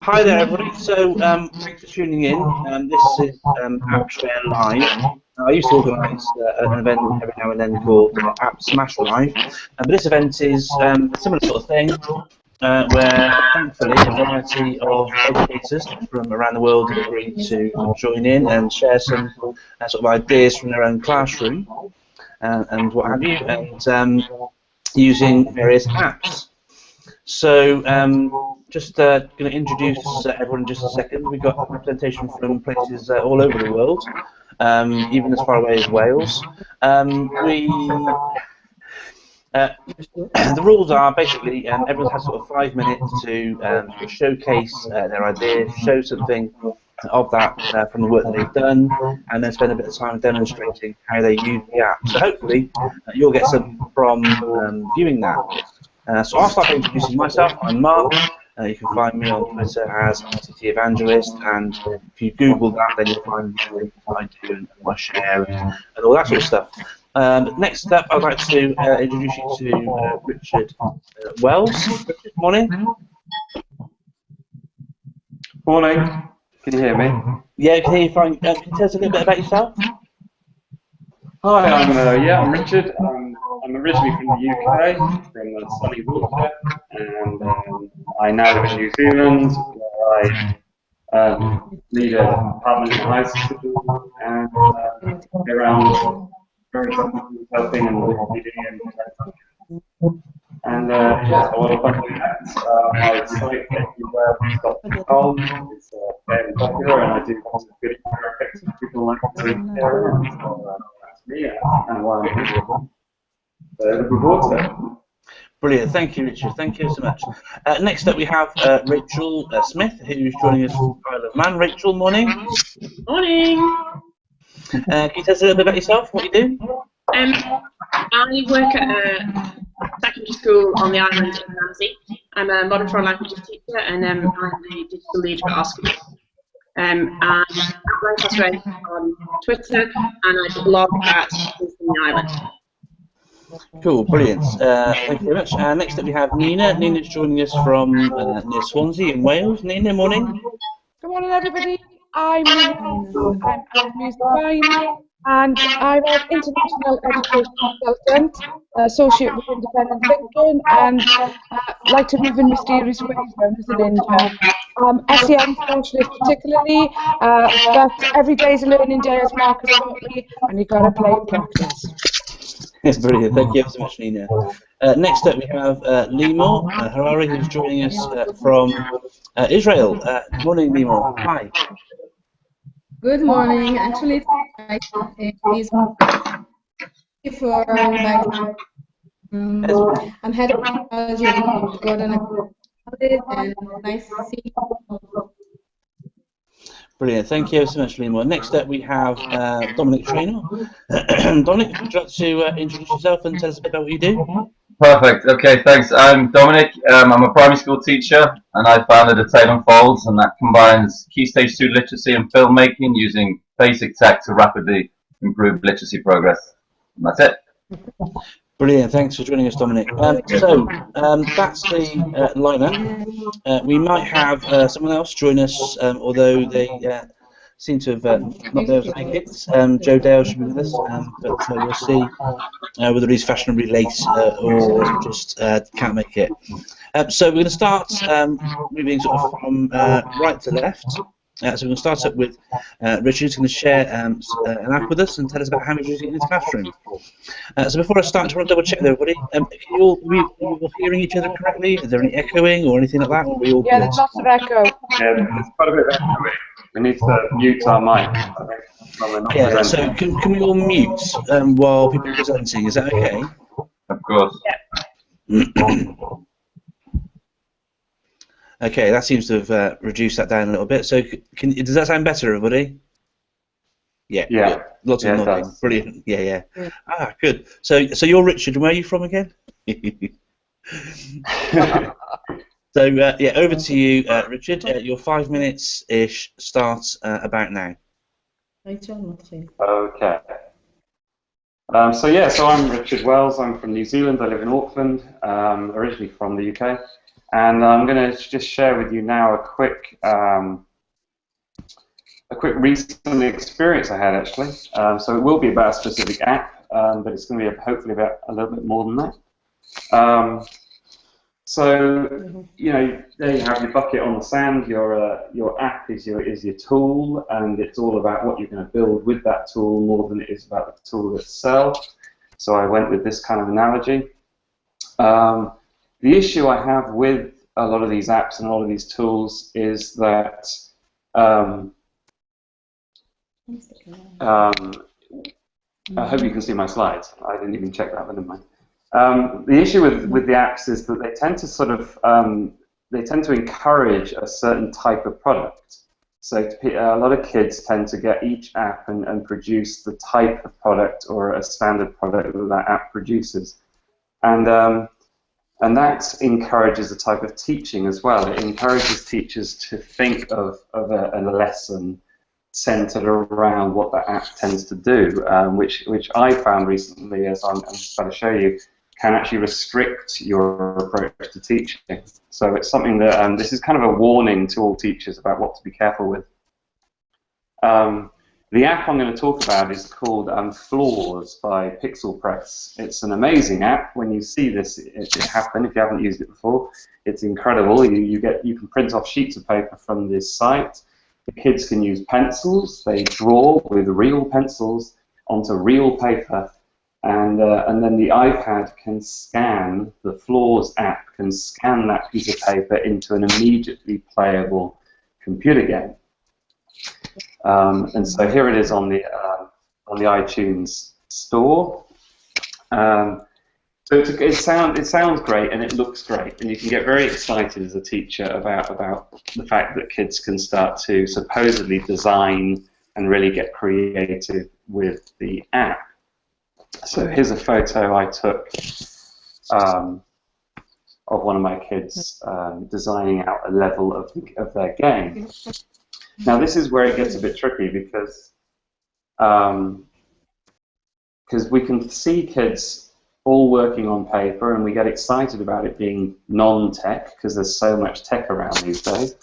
Hi there, everybody. So, thanks for tuning in. This is AppShare Live. I used to organise an event every now and then called App Smash Live, but this event is a similar sort of thing, where thankfully a variety of educators from around the world have agreed to join in and share some sort of ideas from their own classroom and what have you, and using various apps. So, just going to introduce everyone in just a second. We've got representation from places all over the world, even as far away as Wales. The rules are basically everyone has sort of 5 minutes to showcase their ideas, show something of that from the work that they've done, and then spend a bit of time demonstrating how they use the app. So hopefully you'll get something from viewing that. So I'll start by introducing myself. I'm Mark. You can find me on Twitter as ICT Evangelist, and if you Google that, then you'll find things I do and what I share and all that sort of stuff. Next up, I'd like to introduce you to Richard Wells. Richard, morning. Morning. Can you hear me? Yeah, I can hear you fine. Can you tell us a little bit about yourself? Hi, I'm Richard. I'm originally from the UK, from sunny Wiltshire, and I now live in New Zealand, where I lead a department in high school and go around various schools helping and leading and yeah, a lot of fun doing that. My site, quiverweb.com, is fairly popular, and I do lots of video graphics that people like to hear around. So that's me, and why I'm here. Looking forward to it. Brilliant, thank you, Richard. Thank you so much. Next up, we have Rachel Smith, who's joining us from Isle of Man. Rachel, morning. Morning. Can you tell us a little bit about yourself, what you do? I work at a secondary school on the island in Ramsey. I'm a modern foreign languages teacher, and I'm the digital lead for our school. I'm Outline Classroom on Twitter, and I blog at Disney Island. Cool, brilliant. Thank you very much. Next up we have Nina. Nina's joining us from near Swansea in Wales. Nina, morning. Good morning, everybody. I'm a music design, and I'm an international education consultant, associate with independent thinking, and like to move in mysterious ways known as a ninja. SEN specialist particularly, but every day is a learning day, as Marcus taught me, and you've got to play and practice. Yes, brilliant. Thank you ever so much, Nina. Next up, we have Limor Harari, who's joining us from Israel. Morning, Limor. Hi. Good morning. Actually, it's for I'm head of technology at Gordon and nice to see you. Brilliant. Thank you ever so much, Limor. Next up, we have Dominic Traynor. Dominic, would you like to introduce yourself and tell us a bit about what you do? Perfect. Okay, thanks. I'm Dominic. I'm a primary school teacher, and I founded A Tale Unfolds, and that combines Key Stage 2 literacy and filmmaking using basic tech to rapidly improve literacy progress. And that's it. Brilliant. Thanks for joining us, Dominic. So that's the lineup. We might have someone else join us, although they seem to have not been able to make it. Joe Dale should be with us, but we'll see whether he's fashionably late or just can't make it. So we're going to start moving sort of from right to left. So we're going to start up with Richard, who's going to share an app with us and tell us about how he's using it in his classroom. So before I start, I just want to double check with everybody. Are you all hearing each other correctly? Is there any echoing or anything like that? Or are we all yeah, there's lots of echo. Yeah, there's quite a bit of echoing. We need to mute our mic. Yeah, so can we all mute while people are presenting? Is that okay? Of course. Yeah. Okay, that seems to have reduced that down a little bit. So, does that sound better, everybody? Yeah. Yeah. Lots of nodding. Brilliant. Yeah. Ah, good. So you're Richard. Where are you from again? So yeah, over to you, Richard. Your 5 minutes-ish starts about now. Okay. So I'm Richard Wells. I'm from New Zealand. I live in Auckland, originally from the UK. And I'm going to just share with you now a quick recent experience I had, actually. So it will be about a specific app, but it's going to be hopefully about a little bit more than that. So, you know, there you have your bucket on the sand. Your app is your tool, and it's all about what you're going to build with that tool more than it is about the tool itself. So I went with this kind of analogy. The issue I have with a lot of these apps and a lot of these tools is that I hope you can see my slides. I didn't even check that, but never mind. The issue with the apps is that they tend to sort of they tend to encourage a certain type of product. So a lot of kids tend to get each app and produce the type of product or a standard product that that app produces, and that encourages a type of teaching as well. It encourages teachers to think of a lesson centered around what that app tends to do, which I found recently, as I'm just going to show you, can actually restrict your approach to teaching. So it's something that this is kind of a warning to all teachers about what to be careful with. The app I'm going to talk about is called Floors by Pixel Press. It's an amazing app. When you see this it happen, if you haven't used it before, it's incredible. You can print off sheets of paper from this site. The kids can use pencils. They draw with real pencils onto real paper, and then the iPad can scan, the Floors app can scan that piece of paper into an immediately playable computer game. And so here it is on the iTunes store. So it sounds great and it looks great, and you can get very excited as a teacher about the fact that kids can start to supposedly design and really get creative with the app. So here's a photo I took of one of my kids designing out a level of their game. Now this is where it gets a bit tricky because we can see kids all working on paper, and we get excited about it being non-tech because there's so much tech around these days,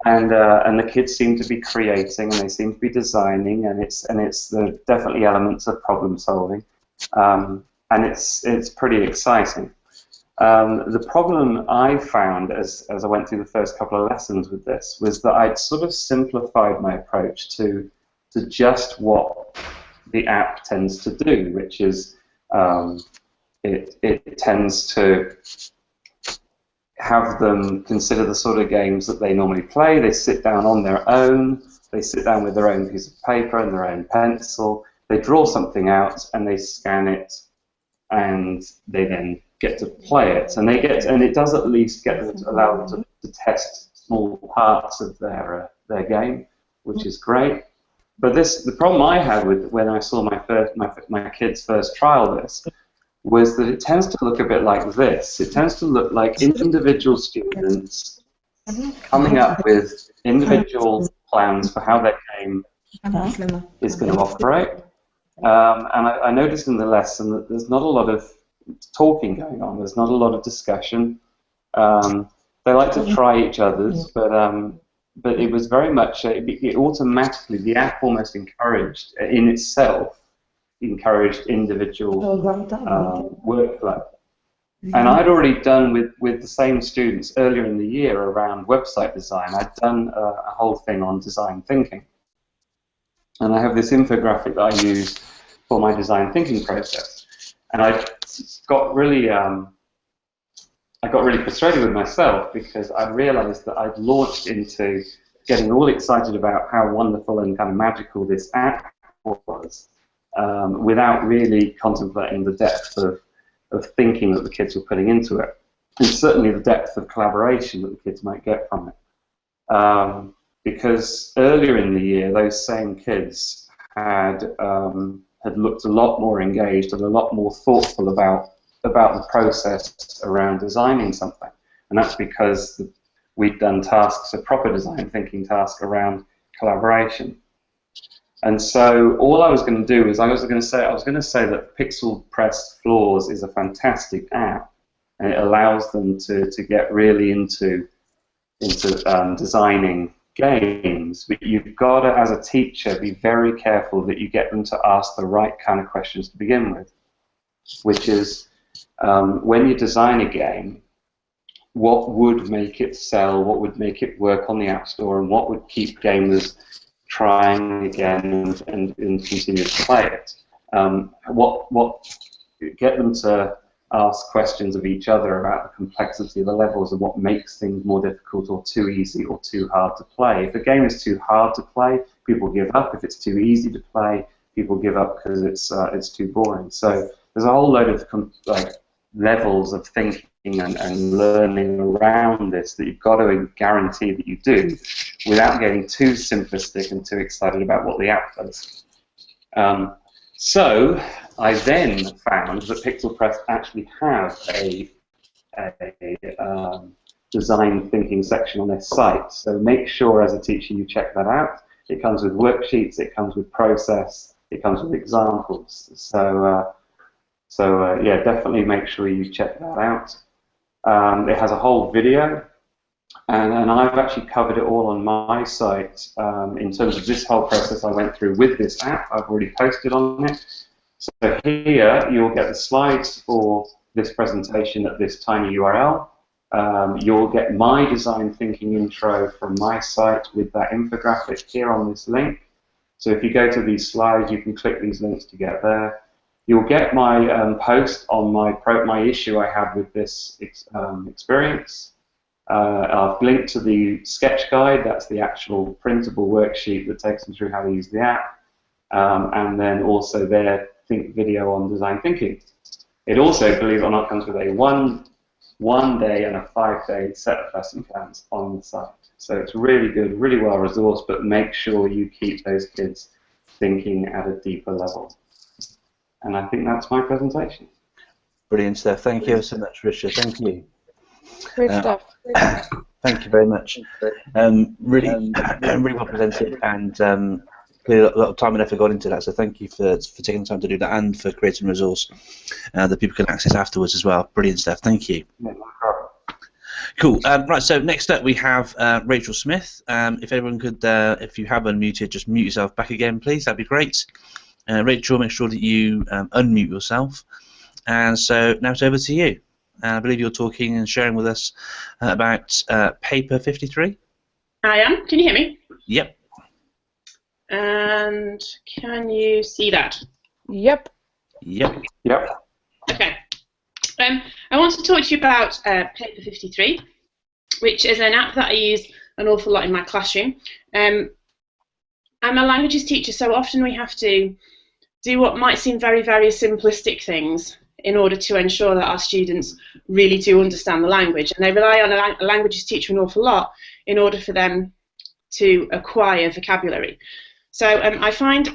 and the kids seem to be creating and they seem to be designing, and it's definitely elements of problem solving, and it's pretty exciting. The problem I found as I went through the first couple of lessons with this was that I'd sort of simplified my approach to just what the app tends to do, which is it tends to have them consider the sort of games that they normally play. They sit down on their own. They sit down with their own piece of paper and their own pencil. They draw something out and they scan it, and they then get to play it, and it does at least allow them to test small parts of their game, which is great. But the problem I had with when I saw my kids first trial this was that it tends to look a bit like this. It tends to look like individual students coming up with individual plans for how their game is going to operate. And I noticed in the lesson that there's not a lot of talking going on. There's not a lot of discussion. They like to try each other's, but it was very much it automatically, the app almost encouraged individual workflow. And I'd already done with the same students earlier in the year around website design. I'd done a whole thing on design thinking, and I have this infographic that I use for my design thinking process. And I got really frustrated with myself because I realized that I'd launched into getting all excited about how wonderful and kind of magical this app was, without really contemplating the depth of thinking that the kids were putting into it, and certainly the depth of collaboration that the kids might get from it. Because earlier in the year, those same kids had looked a lot more engaged and a lot more thoughtful about the process around designing something, and that's because we'd done tasks, a proper design thinking task around collaboration. And so all I was going to do is I was going to say that Pixel Press Floors is a fantastic app, and it allows them to get really into designing games. But you've got to, as a teacher, be very careful that you get them to ask the right kind of questions to begin with, which is when you design a game, what would make it sell, what would make it work on the App Store, and what would keep gamers trying again and continue to play it. Get them to ask questions of each other about the complexity of the levels and what makes things more difficult or too easy or too hard to play. If a game is too hard to play, people give up. If it's too easy to play, people give up because it's too boring. So there's a whole load of levels of thinking and learning around this that you've got to guarantee that you do without getting too simplistic and too excited about what the app does. So I then found that Pixel Press actually have a design thinking section on their site. So make sure as a teacher you check that out. It comes with worksheets, it comes with process, it comes with examples. So yeah, definitely make sure you check that out. It has a whole video, and I've actually covered it all on my site in terms of this whole process I went through with this app. I've already posted on it. So here you'll get the slides for this presentation at this tiny URL. You'll get my design thinking intro from my site with that infographic here on this link. So if you go to these slides, you can click these links to get there. You'll get my post on my issue I had with this experience. I've linked to the sketch guide. That's the actual printable worksheet that takes them through how to use the app. And then also their video on design thinking. It also, believe it or not, comes with a one day and a 5-day set of lesson plans on the site. So it's really good, really well resourced, but make sure you keep those kids thinking at a deeper level. And I think that's my presentation. Brilliant stuff. Thank you so much, Richard. Thank you. Great stuff. Thank you very much. Really well presented, and clearly a lot of time and effort got into that. So thank you for taking the time to do that, and for creating a resource that people can access afterwards as well. Brilliant stuff. Thank you. Yeah, no problem. Cool. Right. So next up we have Rachel Smith. If everyone could, if you have unmuted, just mute yourself back again, please. That'd be great. Rachel, make sure that you unmute yourself. And so now it's over to you. I believe you're talking and sharing with us about paper 53. I am. Can you hear me? Yep. And can you see that? Yep. Yep. Yep. Okay. I want to talk to you about paper 53, which is an app that I use an awful lot in my classroom. I'm a languages teacher, so often we have to do what might seem very, very simplistic things in order to ensure that our students really do understand the language. And they rely on a languages teacher an awful lot in order for them to acquire vocabulary. So I find,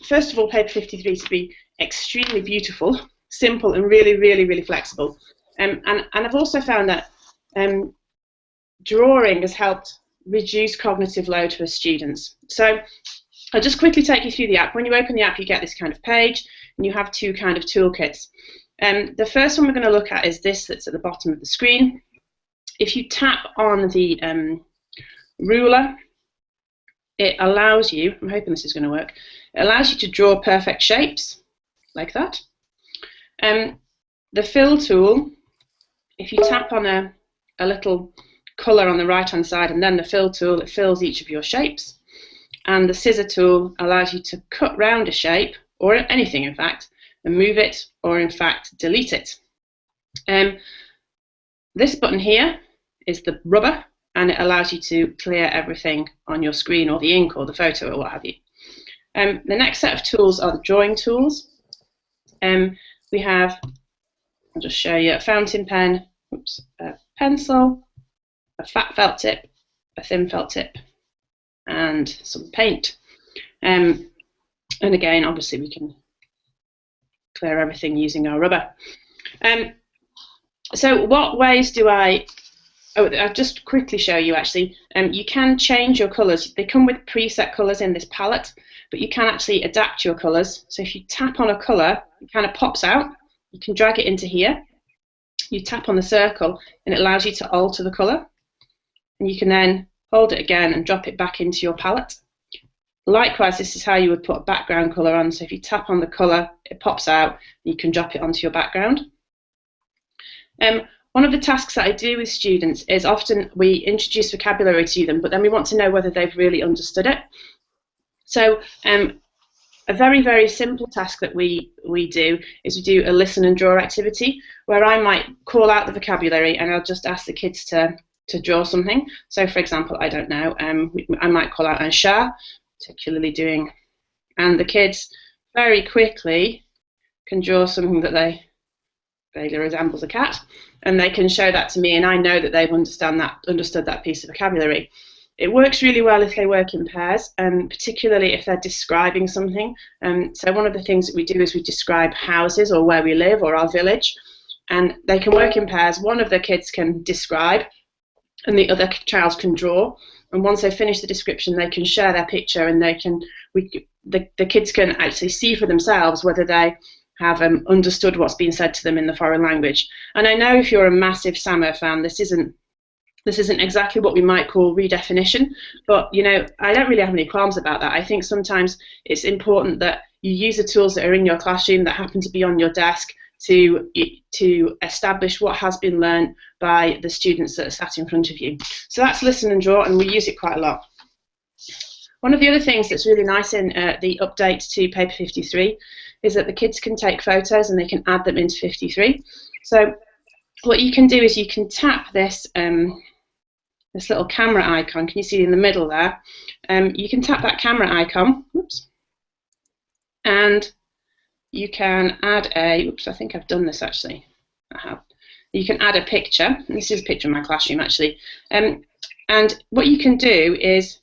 first of all, paper 53 to be extremely beautiful, simple, and really, really, really flexible. And I've also found that drawing has helped reduce cognitive load for students. So I'll just quickly take you through the app. When you open the app, you get this kind of page, and you have two kind of toolkits. The first one we're going to look at is this that's at the bottom of the screen. If you tap on the ruler, it allows you, I'm hoping this is going to work, it allows you to draw perfect shapes, like that. The fill tool, if you tap on a little colour on the right-hand side and then the fill tool, it fills each of your shapes. And the scissor tool allows you to cut round a shape, or anything in fact, and move it, or in fact delete it. This button here is the rubber, and it allows you to clear everything on your screen, or the ink, or the photo, or what have you. The next set of tools are the drawing tools. We have, I'll just show you, a fountain pen, oops, a pencil, a fat felt tip, a thin felt tip, and some paint. And again, obviously we can clear everything using our rubber. So what ways do I'll just quickly show you actually. You can change your colours. They come with preset colours in this palette, but you can actually adapt your colours. So if you tap on a colour, it kind of pops out. You can drag it into here. you tap on the circle and it allows you to alter the colour. And you can then hold it again and drop it back into your palette. Likewise, this is how you would put a background colour on. So if you tap on the colour, it pops out, and you can drop it onto your background. One of the tasks that I do with students is often we introduce vocabulary to them, but then we want to know whether they've really understood it. So a very, very simple task that we do is we do a listen and draw activity, where I might call out the vocabulary and I'll just ask the kids to draw something. So for example, I don't know, I might call out un chat, particularly doing, and the kids very quickly can draw something that they vaguely resembles a cat, and they can show that to me, and I know that they've understood that piece of vocabulary. It works really well if they work in pairs, particularly if they're describing something. So one of the things that we do is we describe houses or where we live or our village, and they can work in pairs. One of the kids can describe and the other child can draw, and once they finish the description they can share their picture, and the kids can actually see for themselves whether they have understood what's been said to them in the foreign language. And I know if you're a massive Samo fan, this isn't exactly what we might call redefinition, but you know, I don't really have any qualms about that. I think sometimes it's important that you use the tools that are in your classroom that happen to be on your desk to establish what has been learned by the students that are sat in front of you. So that's listen and draw, and we use it quite a lot. One of the other things that's really nice in the update to paper 53 is that the kids can take photos and they can add them into 53. So what you can do is you can tap this this little camera icon. Can you see in the middle there? You can tap that camera icon, oops, and you can add a, oops, I think I've done this actually. I have. You can add a picture. This is a picture of my classroom actually. And what you can do is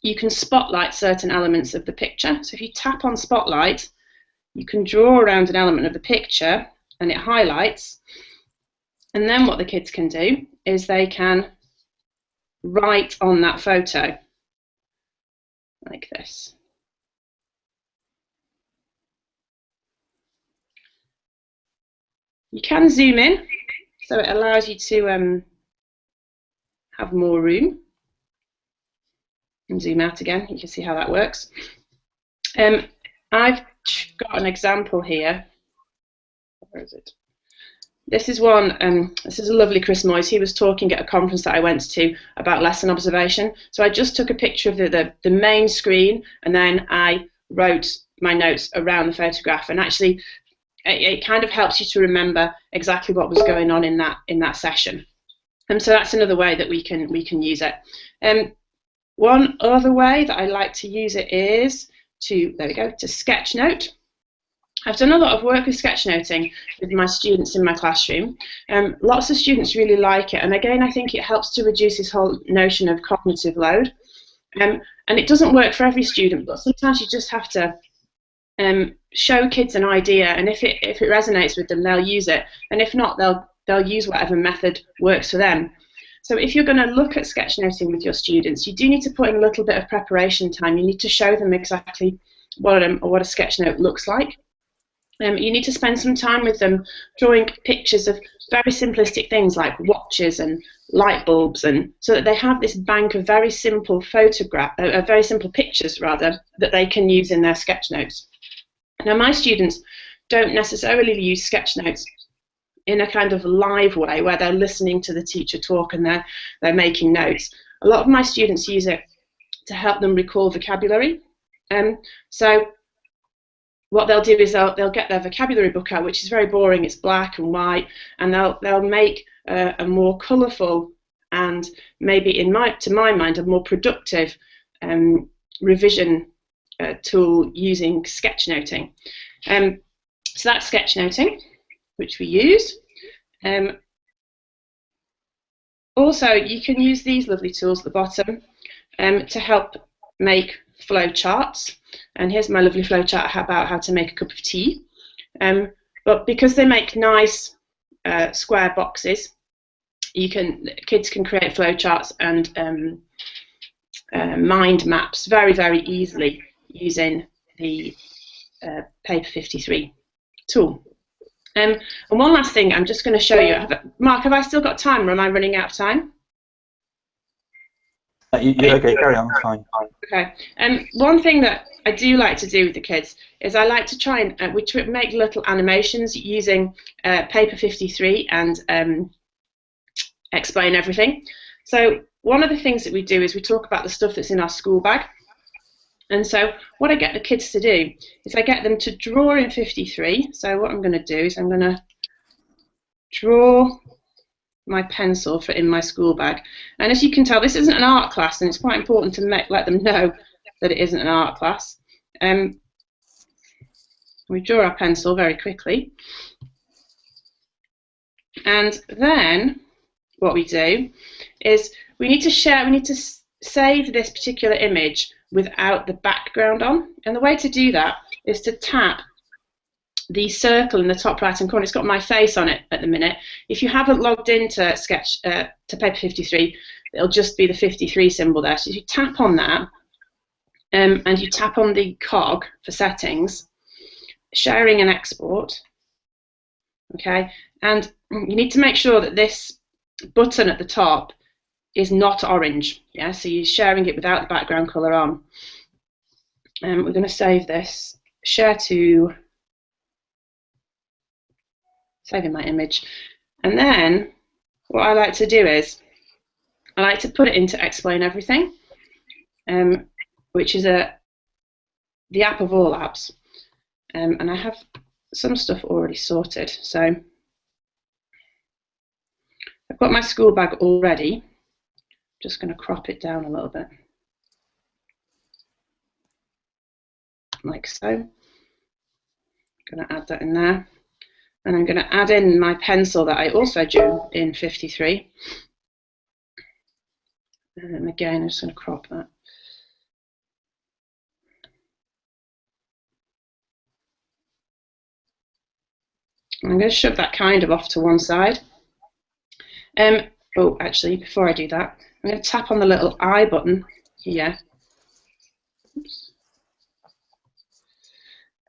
you can spotlight certain elements of the picture. So if you tap on spotlight, you can draw around an element of the picture and it highlights. And then what the kids can do is they can write on that photo like this. You can zoom in, so it allows you to have more room. And zoom out again, you can see how that works. I've got an example here. Where is it? This is one, this is a lovely Chris Moyes. He was talking at a conference that I went to about lesson observation. So I just took a picture of the main screen, and then I wrote my notes around the photograph, and actually it kind of helps you to remember exactly what was going on in that session. And so that's another way that we can use it. One other way that I like to use it is to, there we go, to sketchnote. I've done a lot of work with sketchnoting with my students in my classroom. Lots of students really like it, and again I think it helps to reduce this whole notion of cognitive load. And it doesn't work for every student, but sometimes you just have to show kids an idea, and if it resonates with them, they'll use it, and if not, they'll use whatever method works for them. So if you're going to look at sketchnoting with your students, you do need to put in a little bit of preparation time. You need to show them exactly what a sketchnote looks like. You need to spend some time with them drawing pictures of very simplistic things like watches and light bulbs, and so that they have this bank of very simple very simple pictures rather, that they can use in their sketch notes. Now my students don't necessarily use sketch notes in a kind of live way where they're listening to the teacher talk and they're making notes. A lot of my students use it to help them recall vocabulary. So what they'll do is they'll get their vocabulary book out, which is very boring. It's black and white, and they'll make a more colourful and maybe, to my mind, a more productive revision tool using sketchnoting. So that's sketchnoting, which we use. Also, you can use these lovely tools at the bottom to help make flow charts. And here's my lovely flow chart about how to make a cup of tea. But because they make nice square boxes, kids can create flow charts and mind maps very, very easily using the paper 53 tool. And one last thing I'm just going to show you. Mark, have I still got time, or am I running out of time? You're okay, carry on, it's fine. Okay. One thing that I do like to do with the kids is I like to try and make little animations using paper 53 and explain everything. So one of the things that we do is we talk about the stuff that's in our school bag. And so what I get the kids to do is I get them to draw in 53. So what I'm going to do is I'm going to draw my pencil in my school bag. And as you can tell, this isn't an art class, and it's quite important to let them know that it isn't an art class. We draw our pencil very quickly. And then what we do is we need to save this particular image without the background on. And the way to do that is to tap the circle in the top right hand corner. It's got my face on it at the minute. If you haven't logged into to paper 53, it'll just be the 53 symbol there. So if you tap on that and you tap on the cog for settings, sharing and export, okay, and you need to make sure that this button at the top is not orange, yeah, so you're sharing it without the background colour on. We're going to save this, share to, saving my image, and then what I like to do is I like to put it into Explain Everything, which is the app of all apps, and I have some stuff already sorted. So I've got my school bag already. Just going to crop it down a little bit, like so. I'm going to add that in there, and I'm going to add in my pencil that I also drew in 53. And again, I'm just going to crop that. I'm going to shove that kind of off to one side. Oh, actually, before I do that, I'm going to tap on the little I button here. Oops.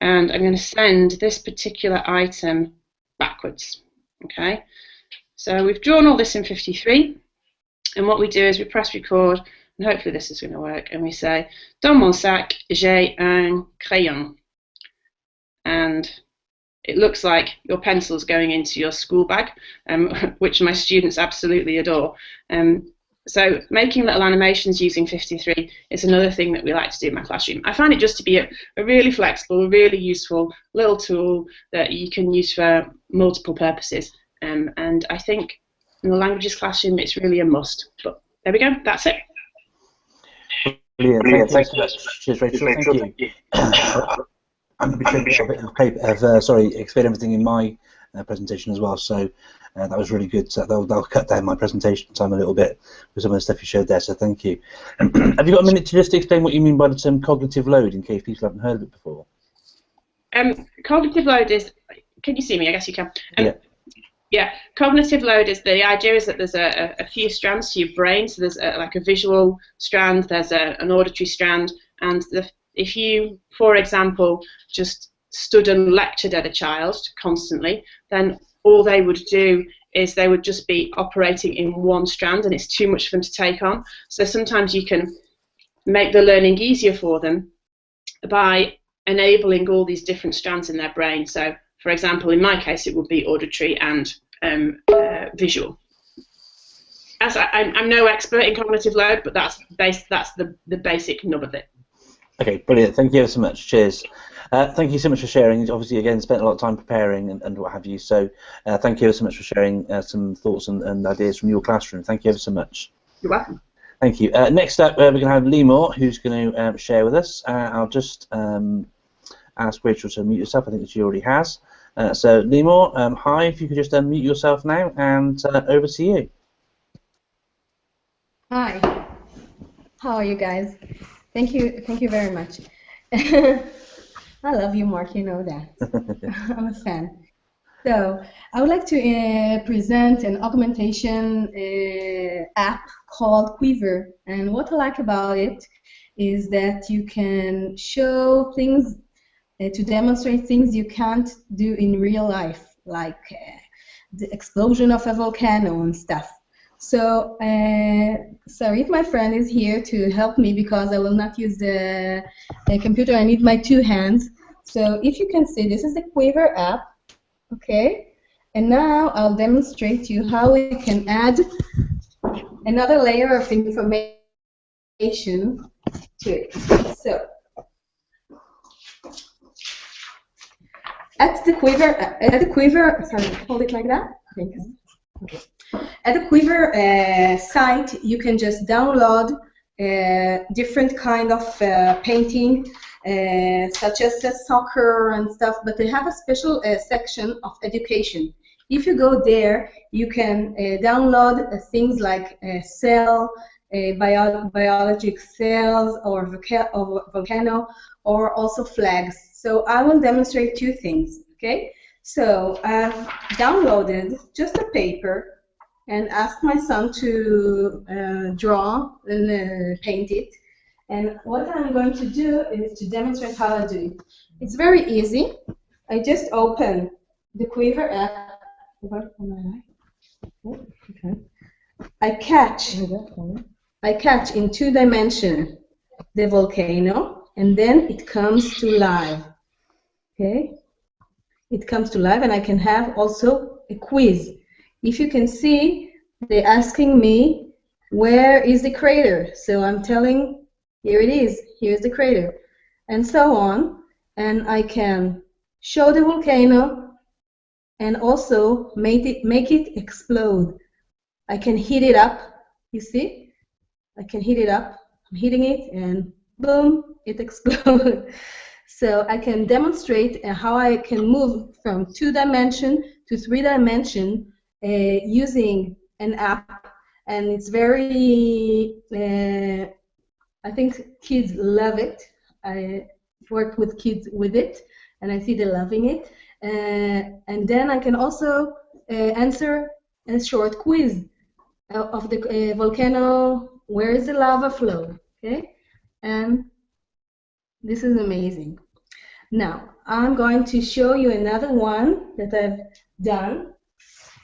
And I'm going to send this particular item backwards. Okay, so we've drawn all this in 53, and what we do is we press record, and hopefully this is going to work, and we say, dans mon sac, j'ai un crayon. And it looks like your pencil's going into your school bag, which my students absolutely adore. So making little animations using 53 is another thing that we like to do in my classroom. I find it just to be a really flexible, really useful little tool that you can use for multiple purposes. And I think in the languages classroom it's really a must. But there we go, that's it. Brilliant, thanks so much. Cheers, Rachel, thank you. I'm going to be showing a bit of paper, explain everything in my presentation as well, so that was really good. So they'll cut down my presentation time a little bit with some of the stuff you showed there, so thank you. Have you got a minute to just explain what you mean by the term cognitive load, in case people haven't heard of it before? Cognitive load is, can you see me? I guess you can. Yeah. Yeah, cognitive load is, the idea is that there's a few strands to your brain, so there's like a visual strand, there's an auditory strand, and if you, for example, just stood and lectured at a child constantly, then all they would do is they would just be operating in one strand, and it's too much for them to take on. So sometimes you can make the learning easier for them by enabling all these different strands in their brain. So, for example, in my case, it would be auditory and visual. As I'm no expert in cognitive load, but that's the basic nub of it. Okay, brilliant. Thank you ever so much. Cheers. Thank you so much for sharing. Obviously, again, spent a lot of time preparing and what have you. So, thank you ever so much for sharing some thoughts and ideas from your classroom. Thank you ever so much. You're welcome. Thank you. Next up, we're going to have Lee Moore, who's going to share with us. I'll just ask Rachel to mute yourself. I think that she already has. So, Lee Moore, hi. If you could just unmute yourself now, and over to you. Hi. How are you guys? Thank you very much. I love you, Mark, you know that. I'm a fan. So, I would like to present an augmentation app called Quiver. And what I like about it is that you can show things, to demonstrate things you can't do in real life. like the explosion of a volcano and stuff. So, Sarit, my friend, is here to help me because I will not use the computer. I need my two hands. So if you can see, this is the Quiver app, okay? And now I'll demonstrate to you how we can add another layer of information to it. So, at the Quiver, sorry, hold it like that. Thanks. Okay. At the Quiver site, you can just download different kind of painting, such as soccer and stuff, but they have a special section of education. If you go there, you can download things like cell, biologic cells, or volcano, or also flags. So I will demonstrate two things, okay? So I've downloaded just a paper and asked my son to draw and paint it. And what I'm going to do is to demonstrate how I do it. It's very easy. I just open the Quiver app. Okay. I catch in 2 dimensions the volcano, and then it comes to life. Okay. It comes to life, and I can have also a quiz. If you can see, they're asking me, where is the crater? So I'm telling, here it is, here's the crater, and so on. And I can show the volcano and also make it explode. I can heat it up, you see? I can heat it up. I'm heating it, and boom, it explodes. So I can demonstrate how I can move from 2 dimension to 3 dimension using an app, and it's very, I think kids love it. I work with kids with it, and I see they're loving it. And then I can also answer a short quiz of the volcano, where is the lava flow, okay? And this is amazing. Now, I'm going to show you another one that I've done.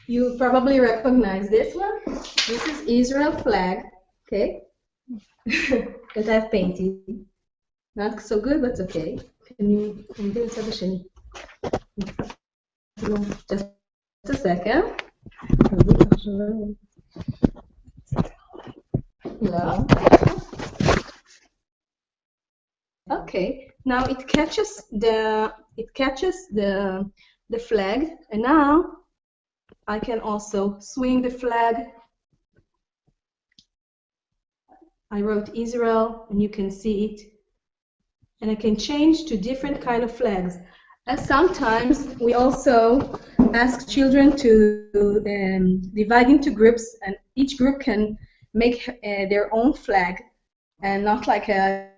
You probably recognize this one. This is Israel flag, okay, that I've painted. Not so good, but it's okay. Can you do it, Shani? Just a second. Yeah. Okay. Now it catches the flag, and now I can also swing the flag. I wrote Israel, and you can see it. And I can change to different kind of flags. And sometimes we also ask children to divide into groups, and each group can make their own flag, and not like a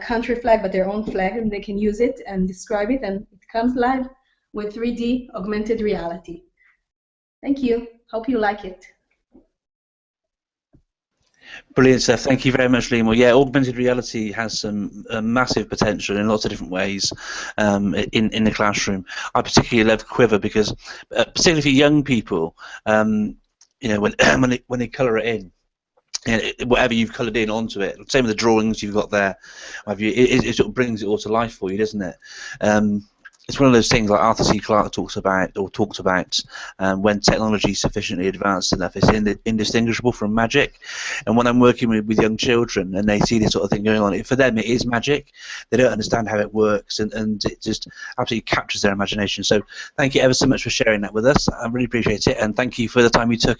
country flag, but their own flag, and they can use it and describe it, and it comes live with 3D augmented reality. Thank you. Hope you like it. Brilliant stuff. Thank you very much, Lima. Yeah, augmented reality has some massive potential in lots of different ways in the classroom. I particularly love Quiver because, particularly for young people, you know, when they colour it in, you know, whatever you've coloured in onto it, same with the drawings you've got there, it sort of brings it all to life for you, doesn't it? It's one of those things like Arthur C. Clarke talked about, when technology is sufficiently advanced enough, it's indistinguishable from magic. And when I'm working with young children and they see this sort of thing going on, for them it is magic. They don't understand how it works, and it just absolutely captures their imagination. So thank you ever so much for sharing that with us. I really appreciate it, and thank you for the time you took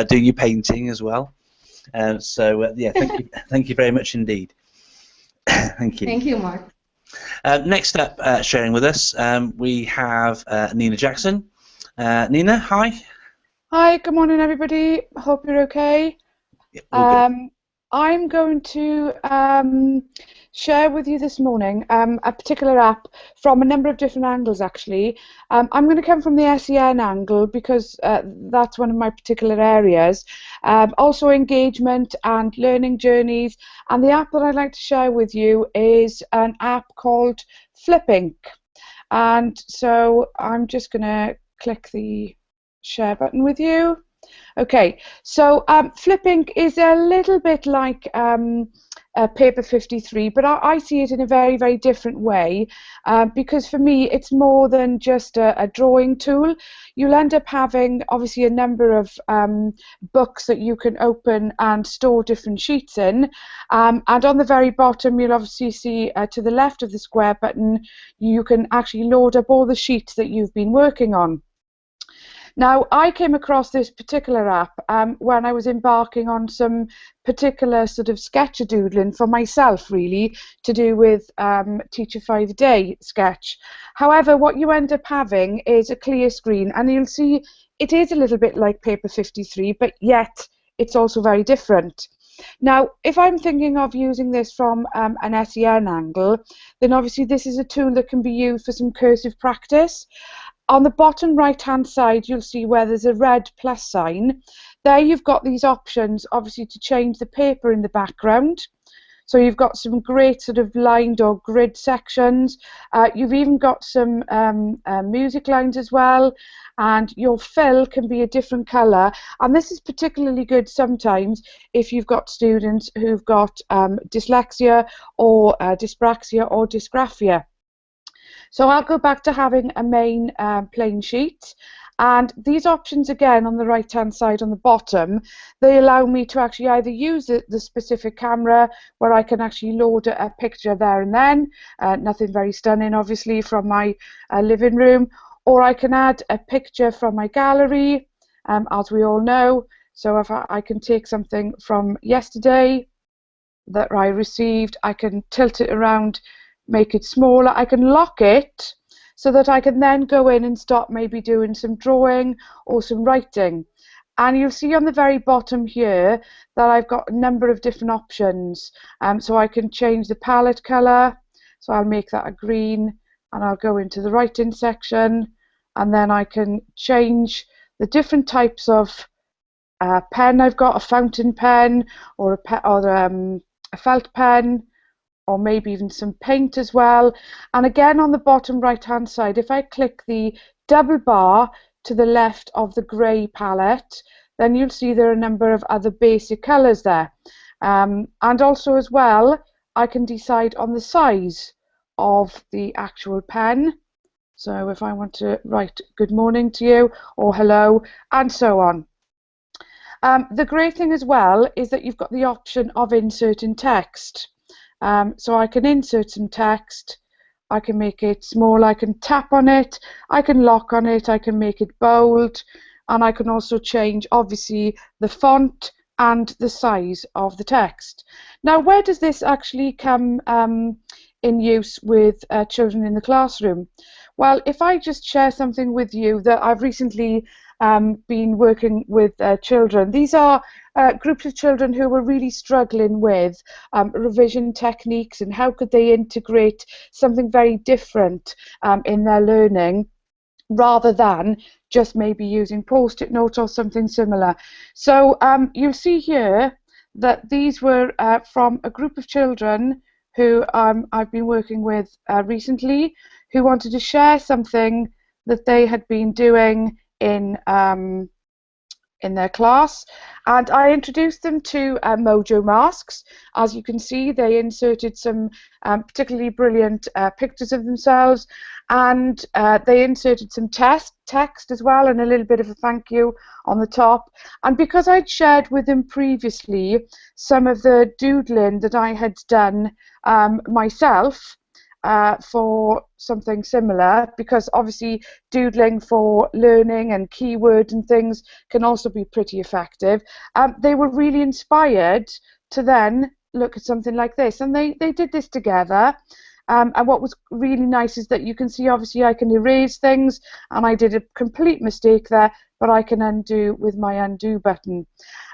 doing your painting as well. Yeah, thank you very much indeed. Thank you. Thank you, Mark. Next up, sharing with us, we have Nina Jackson. Nina, hi. Hi, good morning, everybody. Hope you're okay. Yeah, all good. I'm going to share with you this morning a particular app from a number of different angles, actually. I'm going to come from the SEN angle because that's one of my particular areas. Also engagement and learning journeys. And the app that I'd like to share with you is an app called Flipping. And so I'm just going to click the share button with you. Okay, so flipping is a little bit like paper 53, but I see it in a very, very different way, because for me it's more than just a drawing tool. You'll end up having obviously a number of books that you can open and store different sheets in, and on the very bottom you'll obviously see to the left of the square button you can actually load up all the sheets that you've been working on. Now, I came across this particular app when I was embarking on some particular sort of sketch-a-doodling for myself, really, to do with Teacher 5-a-Day sketch. However, what you end up having is a clear screen, and you'll see it is a little bit like paper 53, but yet it's also very different. Now, if I'm thinking of using this from an SEN angle, then obviously this is a tool that can be used for some cursive practice. On the bottom right-hand side, you'll see where there's a red plus sign. There you've got these options, obviously, to change the paper in the background. So you've got some great sort of lined or grid sections. You've even got some music lines as well. And your fill can be a different colour. And this is particularly good sometimes if you've got students who've got dyslexia or dyspraxia or dysgraphia. So I'll go back to having a main plain sheet, and these options again on the right hand side on the bottom, they allow me to actually either use the specific camera where I can actually load a picture there and then, nothing very stunning obviously from my living room, or I can add a picture from my gallery, as we all know. So if I can take something from yesterday that I received, I can tilt it around, make it smaller, I can lock it so that I can then go in and start maybe doing some drawing or some writing. And you'll see on the very bottom here that I've got a number of different options. So I can change the palette colour, so I'll make that a green, and I'll go into the writing section, and then I can change the different types of pen I've got, a fountain pen or a felt pen, or maybe even some paint as well. And again on the bottom right hand side, if I click the double bar to the left of the grey palette, then you'll see there are a number of other basic colours there. And also as well, I can decide on the size of the actual pen. So if I want to write good morning to you or hello and so on. The great thing as well is that you've got the option of inserting text. So I can insert some text, I can make it small, I can tap on it, I can lock on it, I can make it bold, and I can also change obviously the font and the size of the text. Now, where does this actually come in use with children in the classroom? Well, if I just share something with you that I've recently been working with children. These are groups of children who were really struggling with revision techniques and how could they integrate something very different in their learning, rather than just maybe using post-it notes or something similar. So you'll see here that these were from a group of children who I've been working with recently, who wanted to share something that they had been doing in their class, and I introduced them to Mojo masks. As you can see, they inserted some particularly brilliant pictures of themselves, and they inserted some text as well, and a little bit of a thank you on the top. And because I'd shared with them previously some of the doodling that I had done myself, for something similar, because obviously doodling for learning and keywords and things can also be pretty effective. They were really inspired to then look at something like this, and they did this together. And what was really nice is that you can see obviously I can erase things, and I did a complete mistake there, but I can undo with my undo button.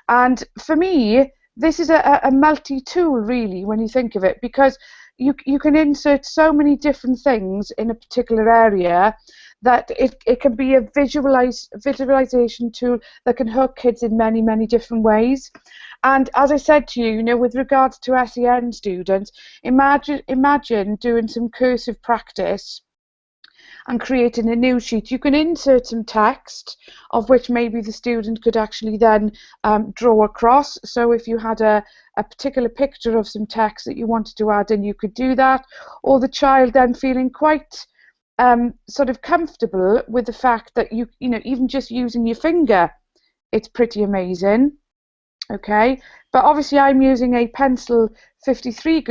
And for me, this is a multi-tool really when you think of it, because you can insert so many different things in a particular area that it can be a visualization tool that can hook kids in many, many different ways. And as I said to you, you know, with regards to SEN students, imagine doing some cursive practice and creating a new sheet, you can insert some text of which maybe the student could actually then draw across. So if you had a particular picture of some text that you wanted to add in, you could do that, or the child then feeling quite sort of comfortable with the fact that you know, even just using your finger, it's pretty amazing. Okay, but obviously I'm using a pencil 53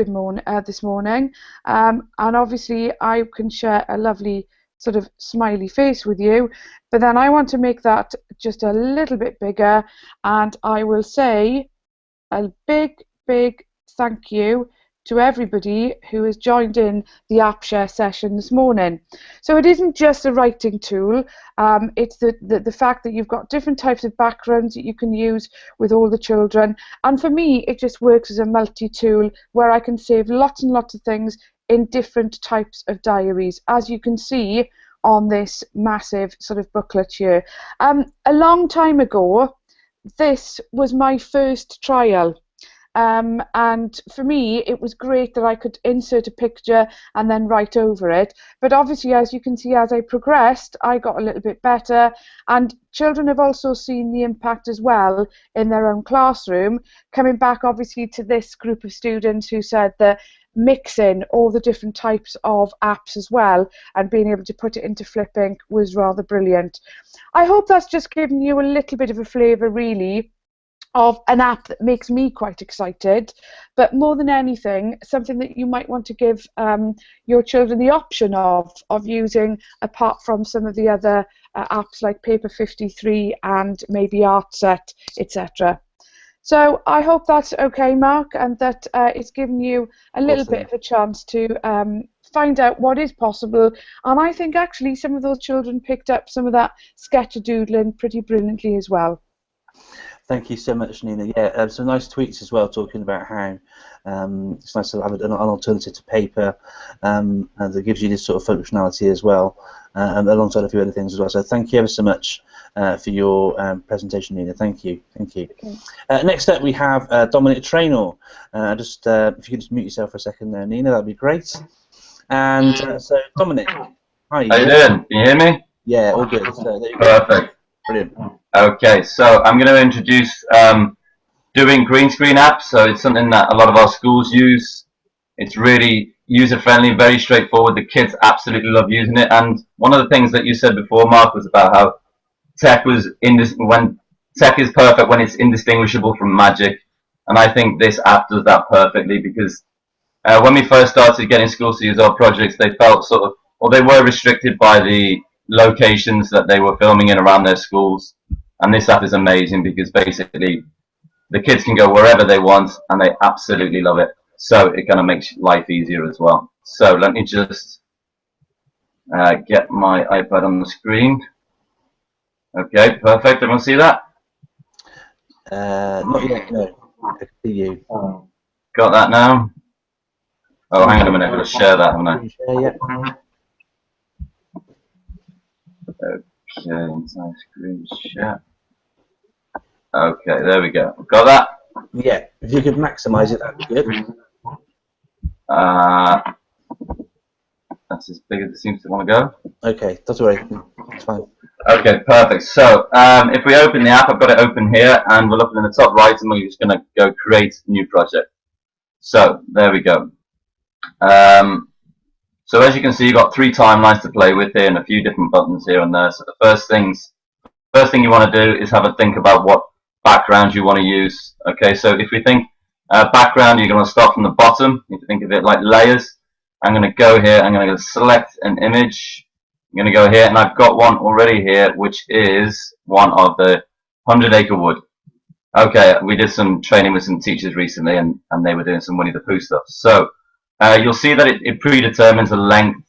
this morning, and obviously I can share a lovely sort of smiley face with you, but then I want to make that just a little bit bigger, and I will say a big thank you to everybody who has joined in the app share session this morning. So it isn't just a writing tool, it's the fact that you've got different types of backgrounds that you can use with all the children, and for me it just works as a multi-tool where I can save lots and lots of things in different types of diaries, as you can see on this massive sort of booklet here. A long time ago, this was my first trial. And for me, it was great that I could insert a picture and then write over it. But obviously, as you can see, as I progressed, I got a little bit better. And children have also seen the impact as well in their own classroom, coming back obviously to this group of students who said that mixing all the different types of apps as well and being able to put it into Flip Ink was rather brilliant. I hope that's just given you a little bit of a flavour, really, of an app that makes me quite excited, but more than anything, something that you might want to give your children the option of using, apart from some of the other apps like Paper 53 and maybe Artset, etc. So I hope that's okay, Mark, and that it's given you a little bit of a chance to find out what is possible. And I think actually some of those children picked up some of that sketch-a-doodling pretty brilliantly as well. Thank you so much, Nina. Yeah, some nice tweets as well, talking about how it's nice to have an alternative to paper, and it gives you this sort of functionality as well, alongside a few other things as well. So thank you ever so much for your presentation, Nina. Thank you. Thank you. Okay. Next up, we have Dominic Traynor. If you could just mute yourself for a second there, Nina, that'd be great. And so, Dominic, hi. How you doing? Can you hear me? Yeah, all good. So, there you go. Perfect. Brilliant. Okay, so I'm going to introduce doing green screen apps. So it's something that a lot of our schools use. It's really user-friendly, very straightforward. The kids absolutely love using it. And one of the things that you said before, Mark, was about how tech is perfect when it's indistinguishable from magic. And I think this app does that perfectly, because when we first started getting schools to use our projects, they felt they were restricted by the locations that they were filming in around their schools. And this app is amazing because basically the kids can go wherever they want and they absolutely love it. So it kind of makes life easier as well. So let me just get my iPad on the screen. Okay, perfect. Everyone see that? Not yet, no. I can see you. Got that now? Oh, hang on a minute. I've got to share that, haven't I? Share, yeah. Okay, inside screen share. Okay, there we go. Got that? Yeah, if you could maximise it, that'd be good. That's as big as it seems to want to go. Okay, that's all right. It's fine. Okay, perfect. So, if we open the app, I've got it open here, and we're looking in the top right, and we're just going to go create new project. So, there we go. So as you can see, you've got 3 timelines to play with here and a few different buttons here and there. So the first thing you want to do is have a think about what background you want to use. Okay, so if we think background, you're going to start from the bottom. You think of it like layers. I'm going to go here, I'm going to select an image. I'm going to go here, and I've got one already here, which is one of the 100-acre wood. Okay, we did some training with some teachers recently, and they were doing some Winnie the Pooh stuff. So you'll see that it predetermines the length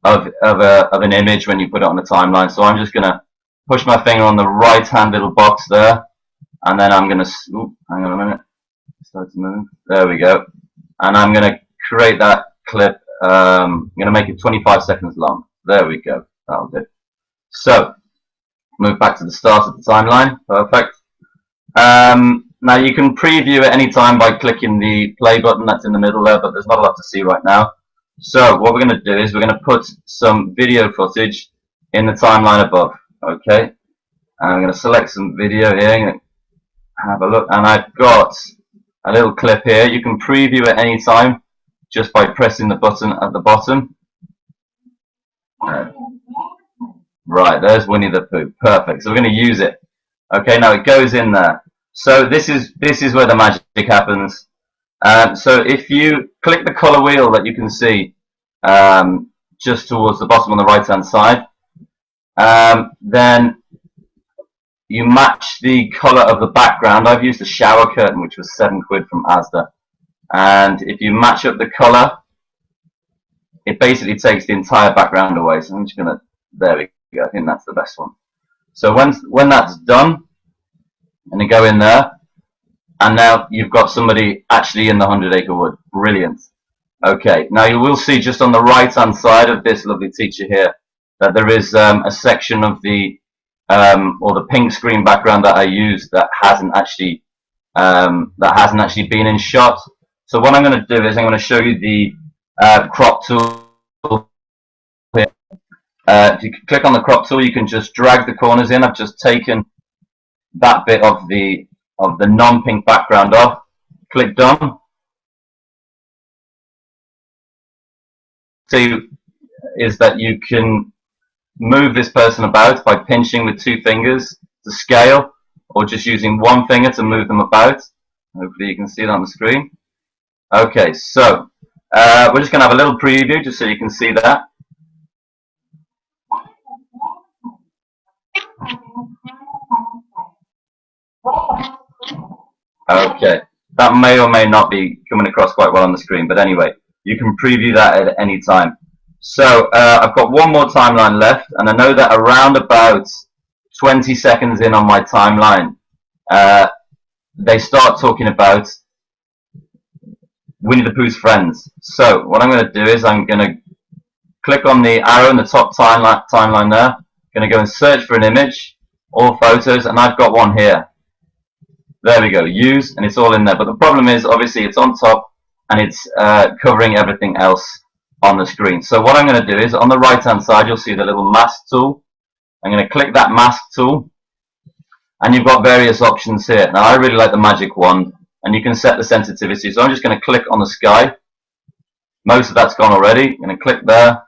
of an image when you put it on the timeline. So I'm just going to push my finger on the right-hand little box there, and then I'm going to, hang on a minute, start to move. There we go. And I'm going to create that clip. I'm going to make it 25 seconds long. There we go. That'll do. So move back to the start of the timeline. Perfect. Now you can preview at any time by clicking the play button that's in the middle there, but there's not a lot to see right now. So what we're going to do is we're going to put some video footage in the timeline above. Okay, and I'm going to select some video here. I'm going to have a look, and I've got a little clip here. You can preview at any time just by pressing the button at the bottom. Right, there's Winnie the Pooh. Perfect. So we're going to use it. Okay, now it goes in there. So this is where the magic happens. So if you click the color wheel that you can see just towards the bottom on the right hand side, then you match the color of the background. I've used a shower curtain which was £7 from Asda, and if you match up the color, it basically takes the entire background away. So I'm just gonna, there we go, I think that's the best one. So when that's done, I'm gonna go in there, and now you've got somebody actually in the 100-acre wood. Brilliant. Okay, now you will see just on the right hand side of this lovely teacher here that there is a section of the or the pink screen background that I used that hasn't actually been in shot. So what I'm going to do is I'm going to show you the crop tool here. If you click on the crop tool, you can just drag the corners in. I've just taken that bit of the non-pink background off. Click done. See is that you can move this person about by pinching with 2 fingers to scale, or just using 1 finger to move them about. Hopefully you can see it on the screen. Okay, so we're just going to have a little preview just so you can see that. Okay, that may or may not be coming across quite well on the screen, but anyway, you can preview that at any time. So I've got one more timeline left, and I know that around about 20 seconds in on my timeline, they start talking about Winnie the Pooh's friends. So what I'm going to do is I'm going to click on the arrow in the top timeline there. I'm going to go and search for an image, all photos, and I've got one here. There we go, use, and it's all in there. But the problem is, obviously, it's on top, and it's covering everything else on the screen. So what I'm going to do is, on the right hand side, you'll see the little mask tool. I'm going to click that mask tool, and you've got various options here. Now I really like the magic wand, and you can set the sensitivity. So I'm just going to click on the sky. Most of that's gone already. I'm going to click there.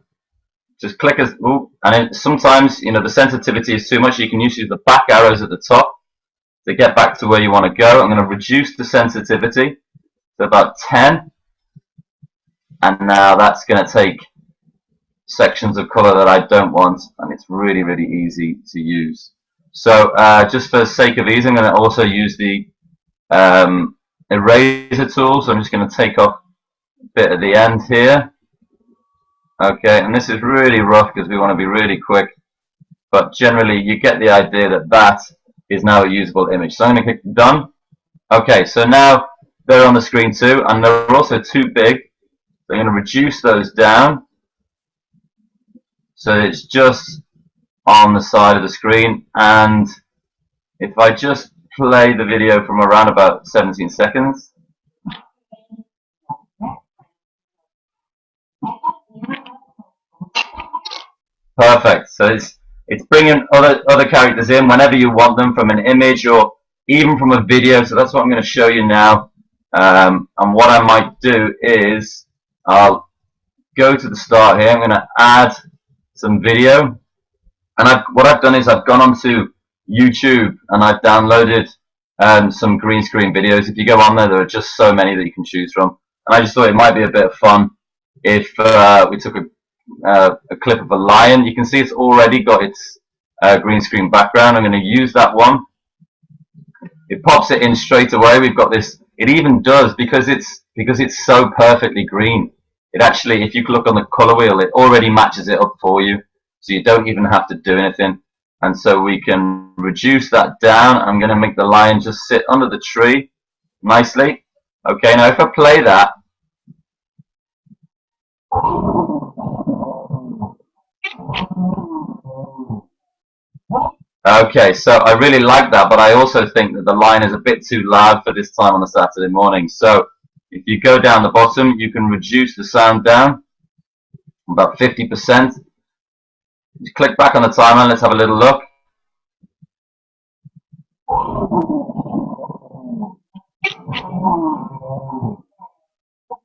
Just click as, ooh, and sometimes, you know, the sensitivity is too much. You can use the back arrows at the top to get back to where you want to go. I'm going to reduce the sensitivity to about 10. And now that's going to take sections of color that I don't want, and it's really, really easy to use. So just for the sake of ease, I'm going to also use the eraser tool. So I'm just going to take off a bit at the end here. Okay, and this is really rough because we want to be really quick, but generally you get the idea that that is now a usable image. So I'm going to click done. Okay, so now they're on the screen too, and they're also too big. I'm going to reduce those down so it's just on the side of the screen, and if I just play the video from around about 17 seconds. Perfect. So it's bringing other characters in whenever you want them, from an image or even from a video. So that's what I'm going to show you now. And what I might do is I'll go to the start here. I'm going to add some video, and what I've done is I've gone onto YouTube and I've downloaded some green screen videos. If you go on there, there are just so many that you can choose from, and I just thought it might be a bit of fun if we took a clip of a lion. You can see it's already got its green screen background. I'm going to use that one. It pops it in straight away. We've got this. It even does, because it's so perfectly green. It actually, if you look on the color wheel, it already matches it up for you, so you don't even have to do anything. And so we can reduce that down. I'm going to make the lion just sit under the tree nicely. Okay, now if I play that, okay, so I really like that, but I also think that the lion is a bit too loud for this time on a Saturday morning. So if you go down the bottom, you can reduce the sound down. about 50%. Just click back on the timeline, let's have a little look.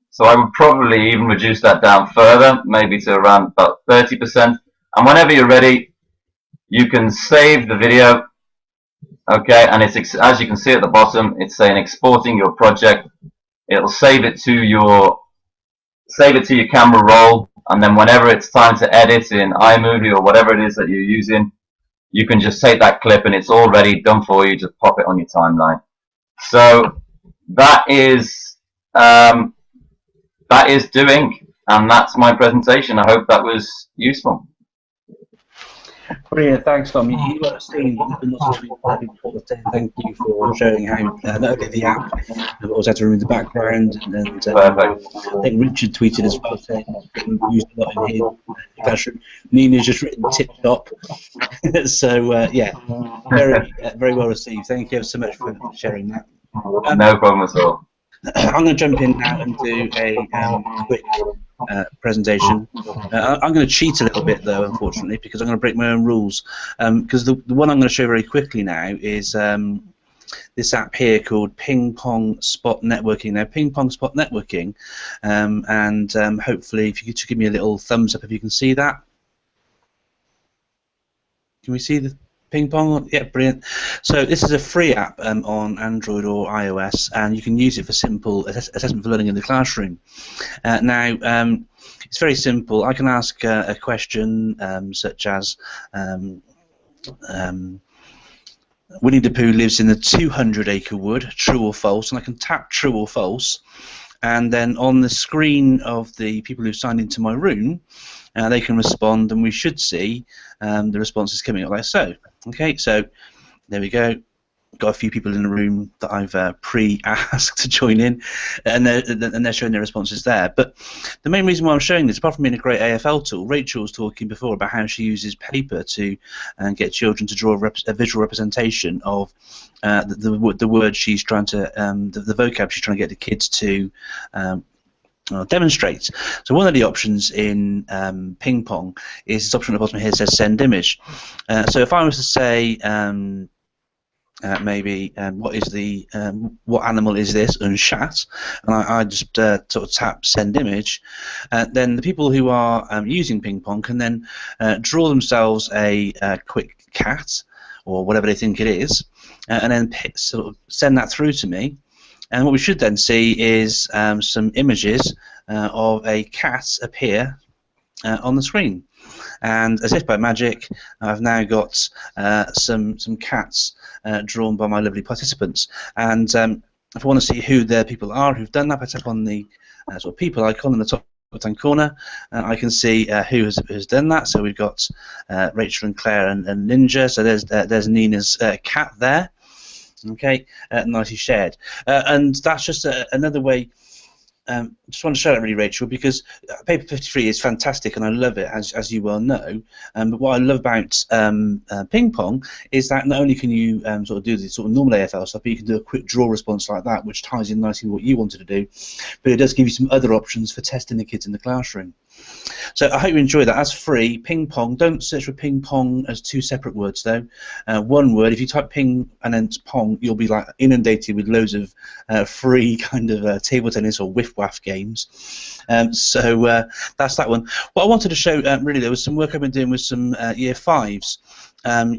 So I would probably even reduce that down further, maybe to around about 30%. And whenever you're ready, you can save the video. Okay, and it's, as you can see at the bottom, it's saying exporting your project. It'll save it to your camera roll, and then whenever it's time to edit in iMovie or whatever it is that you're using, you can just take that clip and it's already done for you. Just pop it on your timeline. So that is doing, and that's my presentation. I hope that was useful. Brilliant, thanks, Tom. You were saying thank you for showing how not only the app, but also how to remove the background. And Perfect. I think Richard tweeted as well saying getting used a lot in his classroom. Nina's just written tip top. So yeah, very well received. Thank you so much for sharing that. No problem at all. I'm going to jump in now and do a quick presentation. I'm going to cheat a little bit though, unfortunately, because I'm going to break my own rules. Because the one I'm going to show very quickly now is this app here called Pingpong Spot Networking. Now, Pingpong Spot Networking, and hopefully, if you could just give me a little thumbs up if you can see that. Can we see the Pingpong? Yeah, brilliant. So this is a free app on Android or iOS, and you can use it for simple assessment for learning in the classroom. Now, it's very simple. I can ask a question such as Winnie the Pooh lives in the 200-acre wood, true or false, and I can tap true or false, and then on the screen of the people who signed into my room, they can respond, and we should see the responses coming up like so. Okay, so there we go. Got a few people in the room that I've pre-asked to join in, and they're showing their responses there. But the main reason why I'm showing this, apart from being a great AFL tool, Rachel was talking before about how she uses paper to get children to draw a visual representation of the word she's trying to, the vocab she's trying to get the kids to demonstrate. So one of the options in Pingpong is this option at the bottom here says send image. So if I was to say maybe what animal is this, and chat, and I just sort of tap send image, then the people who are using Pingpong can then draw themselves a quick cat or whatever they think it is, and then sort of send that through to me. And what we should then see is some images of a cat appear on the screen. And as if by magic, I've now got some cats drawn by my lovely participants. And if I want to see who the people are who've done that, I tap on the sort of people icon in the top left-hand corner. I can see who has done that. So we've got Rachel and Claire and Ninja. So there's Nina's cat there. Okay, nicely shared. And that's just another way. Just want to show that really, Rachel, because Paper 53 is fantastic and I love it, as you well know. But what I love about Pingpong is that not only can you sort of do the sort of normal AFL stuff, but you can do a quick draw response like that, which ties in nicely with what you wanted to do. But it does give you some other options for testing the kids in the classroom. So I hope you enjoy that. That's free. Ping-pong. Don't search for ping-pong as two separate words, though. One word. If you type ping and then pong, you'll be like inundated with loads of free kind of table tennis or whiff-waff games. So that's that one. What I wanted to show, really, there was some work I've been doing with some Year 5s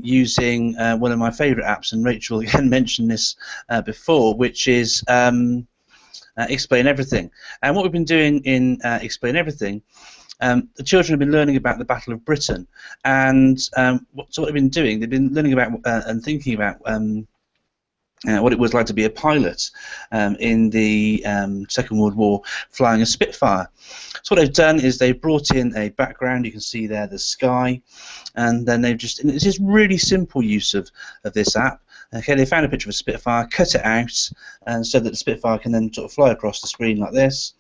using one of my favourite apps, and Rachel again mentioned this before, which is Explain Everything. And what we've been doing in Explain Everything, the children have been learning about the Battle of Britain, and so what they've been doing, they've been learning about and thinking about what it was like to be a pilot in the Second World War, flying a Spitfire. So what they've done is they've brought in a background. You can see there the sky, and then they've just, and it's just really simple use of this app. Okay, they found a picture of a Spitfire, cut it out, and so that the Spitfire can then sort of fly across the screen like this,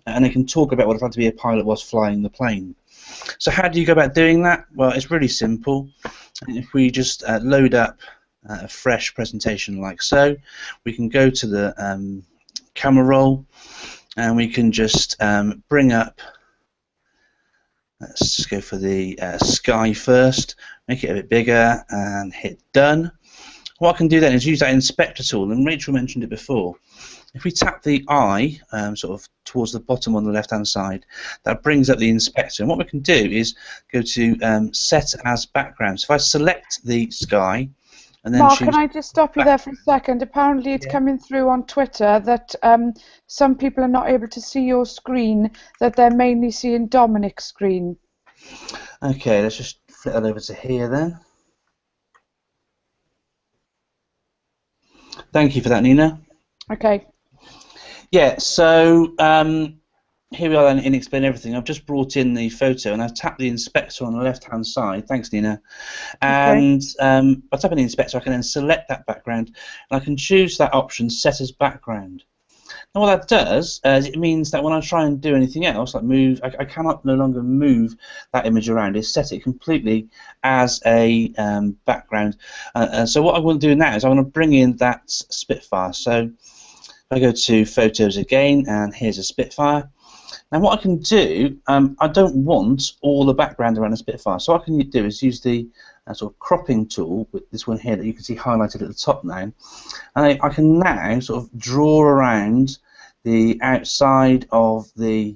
and they can talk about what it's like to be a pilot whilst flying the plane. So how do you go about doing that? Well, it's really simple. If we just load up a fresh presentation like so, we can go to the camera roll, and we can just bring up Let's just go for the sky first, make it a bit bigger, and hit done. What I can do then is use that inspector tool, and Rachel mentioned it before. If we tap the eye sort of towards the bottom on the left-hand side, that brings up the inspector. And what we can do is go to set as background. So if I select the sky, and then Mark, choose can I just stop you there for a second? Apparently it's coming through on Twitter that some people are not able to see your screen, that they're mainly seeing Dominic's screen. Okay, let's just flip that over to here then. Thank you for that, Nina. Okay. Yeah, so here we are then in Explain Everything. I've just brought in the photo and I've tapped the inspector on the left-hand side. Thanks, Nina. And by tapping the inspector, I can then select that background and I can choose that option, Set as Background. Now what that does is it means that when I try and do anything else, like move, I cannot no longer move that image around. It's set it completely as a background. So what I want to do now is I want to bring in that Spitfire. So I go to Photos again, and here's a Spitfire. Now what I can do, I don't want all the background around a Spitfire, so what I can do is use the sort of cropping tool, with this one here that you can see highlighted at the top now, and I can now sort of draw around the outside of the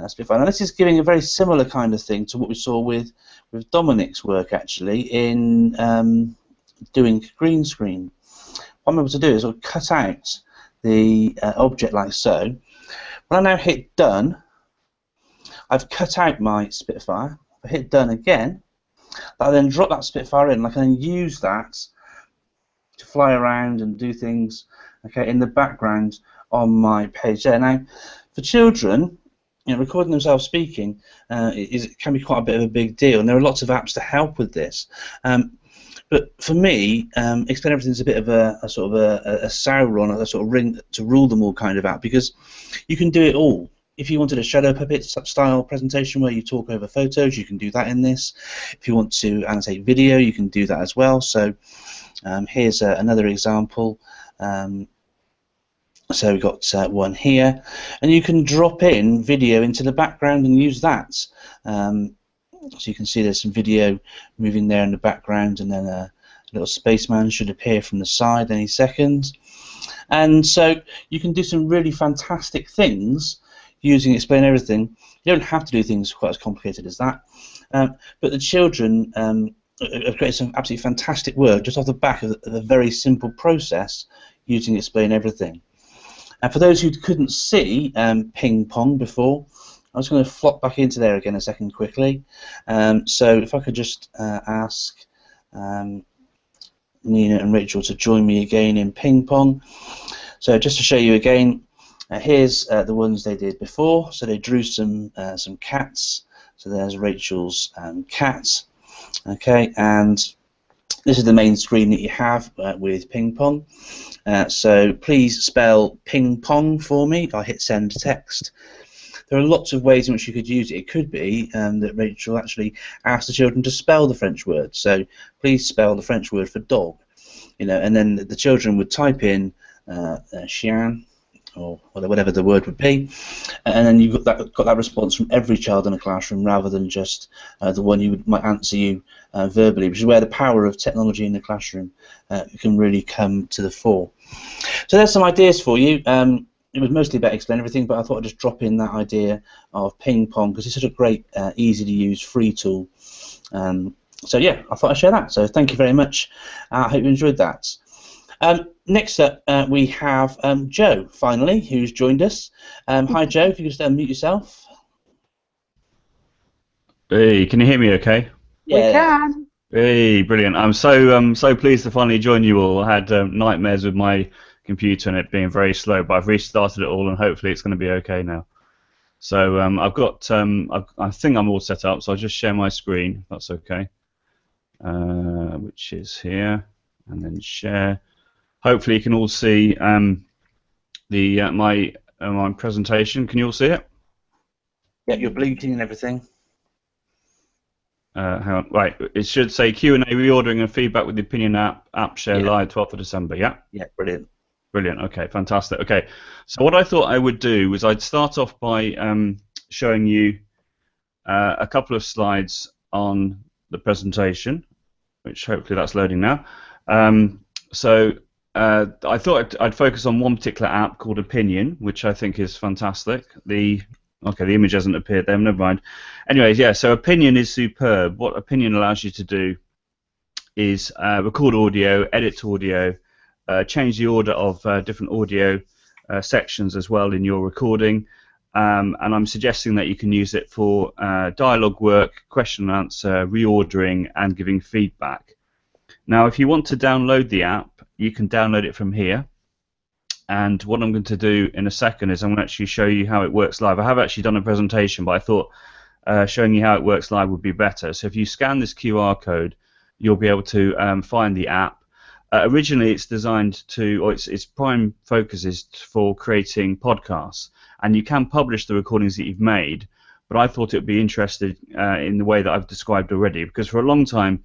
Spitfire. Now this is giving a very similar kind of thing to what we saw with Dominic's work actually in doing green screen. What I'm able to do is I'll cut out the object like so. When I now hit done, I've cut out my Spitfire. If I hit done again, I then drop that Spitfire in, and I can then use that to fly around and do things, okay, in the background on my page there. Now, for children, you know, recording themselves speaking it can be quite a bit of a big deal, and there are lots of apps to help with this. But for me, Explain Everything is a bit of a sort of a Sauron, a sort of ring to rule them all kind of app, because you can do it all. If you wanted a shadow puppet style presentation where you talk over photos, you can do that in this. If you want to annotate video, you can do that as well. So here's another example. So we've got one here, and you can drop in video into the background and use that. So you can see there's some video moving there in the background, and then a little spaceman should appear from the side any second. And so you can do some really fantastic things using Explain Everything. You don't have to do things quite as complicated as that. But the children have created some absolutely fantastic work just off the back of a very simple process using Explain Everything. And for those who couldn't see Pingpong before, I'm just going to flop back into there again a second quickly. So if I could just ask Nina and Rachel to join me again in Pingpong. So just to show you again, here's the ones they did before. So they drew some cats. So there's Rachel's cat. Okay, and this is the main screen that you have with Pingpong. So please spell Pingpong for me. I'll hit send text. There are lots of ways in which you could use it. It could be that Rachel actually asked the children to spell the French word. So please spell the French word for dog, you know, and then the children would type in chien or whatever the word would be, and then you got that response from every child in a classroom rather than just the one who might answer you verbally, which is where the power of technology in the classroom can really come to the fore. So there's some ideas for you. It was mostly about Explain Everything, but I thought I'd just drop in that idea of Pingpong because it's such a great, easy to use, free tool. So yeah, I thought I'd share that. So thank you very much. I hope you enjoyed that. Next up, we have Joe, finally, who's joined us. Hi, Joe. If you could just unmute yourself. Hey, can you hear me okay? Yeah. We can. Hey, brilliant. I'm so pleased to finally join you all. I had nightmares with my computer and it being very slow, but I've restarted it all and hopefully it's going to be okay now. So I've got, I think I'm all set up, so I'll just share my screen, if that's okay, which is here, and then share. Hopefully you can all see my presentation. Can you all see it? Yeah, you're blinking and everything. Hang on. Right, it should say Q&A, reordering and feedback with the Opinion app share live 12th of December, yeah? Yeah, brilliant. Brilliant, okay, fantastic. Okay, so what I thought I would do was I'd start off by showing you a couple of slides on the presentation, which hopefully that's loading now. I thought I'd focus on one particular app called Opinion, which I think is fantastic. The image hasn't appeared there, never mind. Anyways, yeah, so Opinion is superb. What Opinion allows you to do is record audio, edit audio, change the order of different audio sections as well in your recording, and I'm suggesting that you can use it for dialogue work, question and answer, reordering, and giving feedback. Now, if you want to download the app, you can download it from here. And what I'm going to do in a second is I'm going to actually show you how it works live. I have actually done a presentation, but I thought showing you how it works live would be better. So if you scan this QR code, you'll be able to find the app. Originally, it's designed to, or its prime focus is for creating podcasts, and you can publish the recordings that you've made. But I thought it would be interested in the way that I've described already, because for a long time,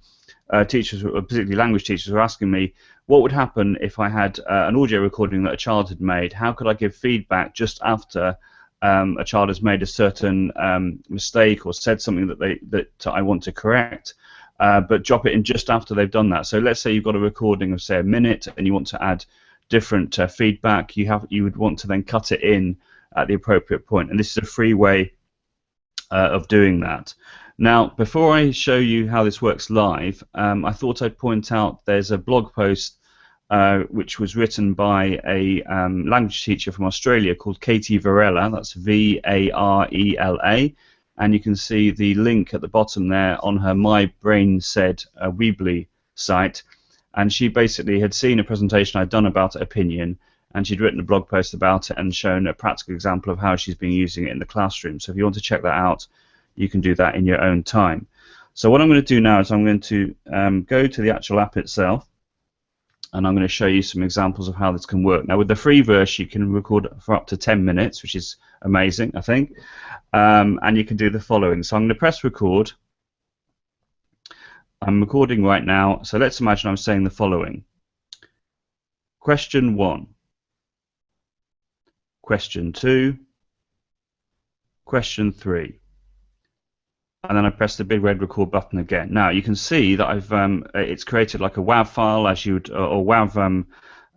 teachers, particularly language teachers, were asking me what would happen if I had an audio recording that a child had made. How could I give feedback just after a child has made a certain mistake or said something that I want to correct? But drop it in just after they've done that. So let's say you've got a recording of, say, a minute, and you want to add different feedback. You would want to then cut it in at the appropriate point, and this is a free way of doing that. Now, before I show you how this works live, I thought I'd point out there's a blog post which was written by a language teacher from Australia called Katie Varela. That's V-A-R-E-L-A. And you can see the link at the bottom there on her My Brain Said Weebly site. And she basically had seen a presentation I'd done about Opinion, and she'd written a blog post about it and shown a practical example of how she's been using it in the classroom. So if you want to check that out, you can do that in your own time. So what I'm going to do now is I'm going to go to the actual app itself, and I'm going to show you some examples of how this can work. Now, with the free version, you can record for up to 10 minutes, which is amazing, I think. And you can do the following. So I'm going to press record. I'm recording right now. So let's imagine I'm saying the following. Question 1. Question 2. Question 3. And then I press the big red record button again. Now you can see that I've it's created like a WAV file as you'd or WAV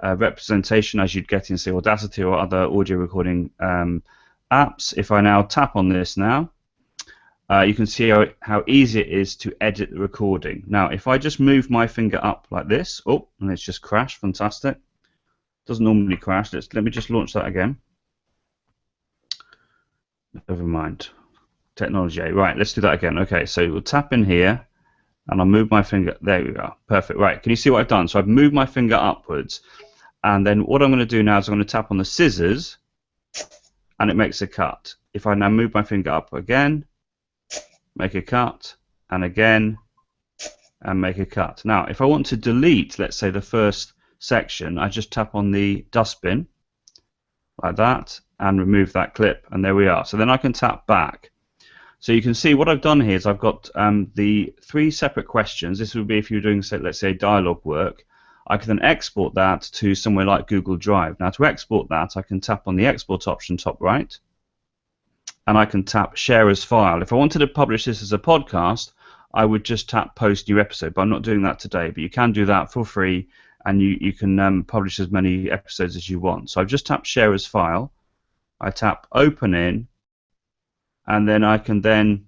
representation as you'd get in, say, Audacity or other audio recording apps. If I now tap on this now, you can see how easy it is to edit the recording. Now, if I just move my finger up like this, oh, and it's just crashed. Fantastic. Doesn't normally crash. Let me just launch that again. Never mind. Technology. Right, let's do that again. Okay, so we'll tap in here, and I'll move my finger. There we go. Perfect. Right, can you see what I've done? So I've moved my finger upwards, and then what I'm going to do now is I'm going to tap on the scissors, and it makes a cut. If I now move my finger up again, make a cut, and again, and make a cut. Now, if I want to delete, let's say, the first section, I just tap on the dustbin, like that, and remove that clip, and there we are. So then I can tap back. So you can see what I've done here is I've got the 3 separate questions. This would be if you're doing, say, let's say, dialogue work. I can then export that to somewhere like Google Drive. Now, to export that, I can tap on the export option top right, and I can tap share as file. If I wanted to publish this as a podcast, I would just tap post new episode, but I'm not doing that today. But you can do that for free, and you can publish as many episodes as you want. So I've just tapped share as file. I tap open in, and then I can then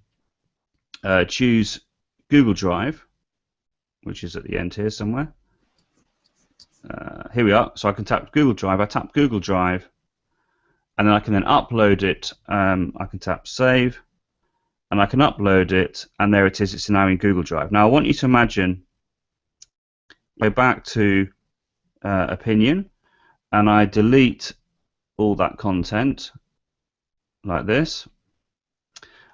choose Google Drive, which is at the end here somewhere. Here we are. So I can tap Google Drive. I tap Google Drive, and then I can then upload it. I can tap save, and I can upload it, and there it is. It's now in Google Drive. Now I want you to imagine, go back to Opinion, and I delete all that content like this.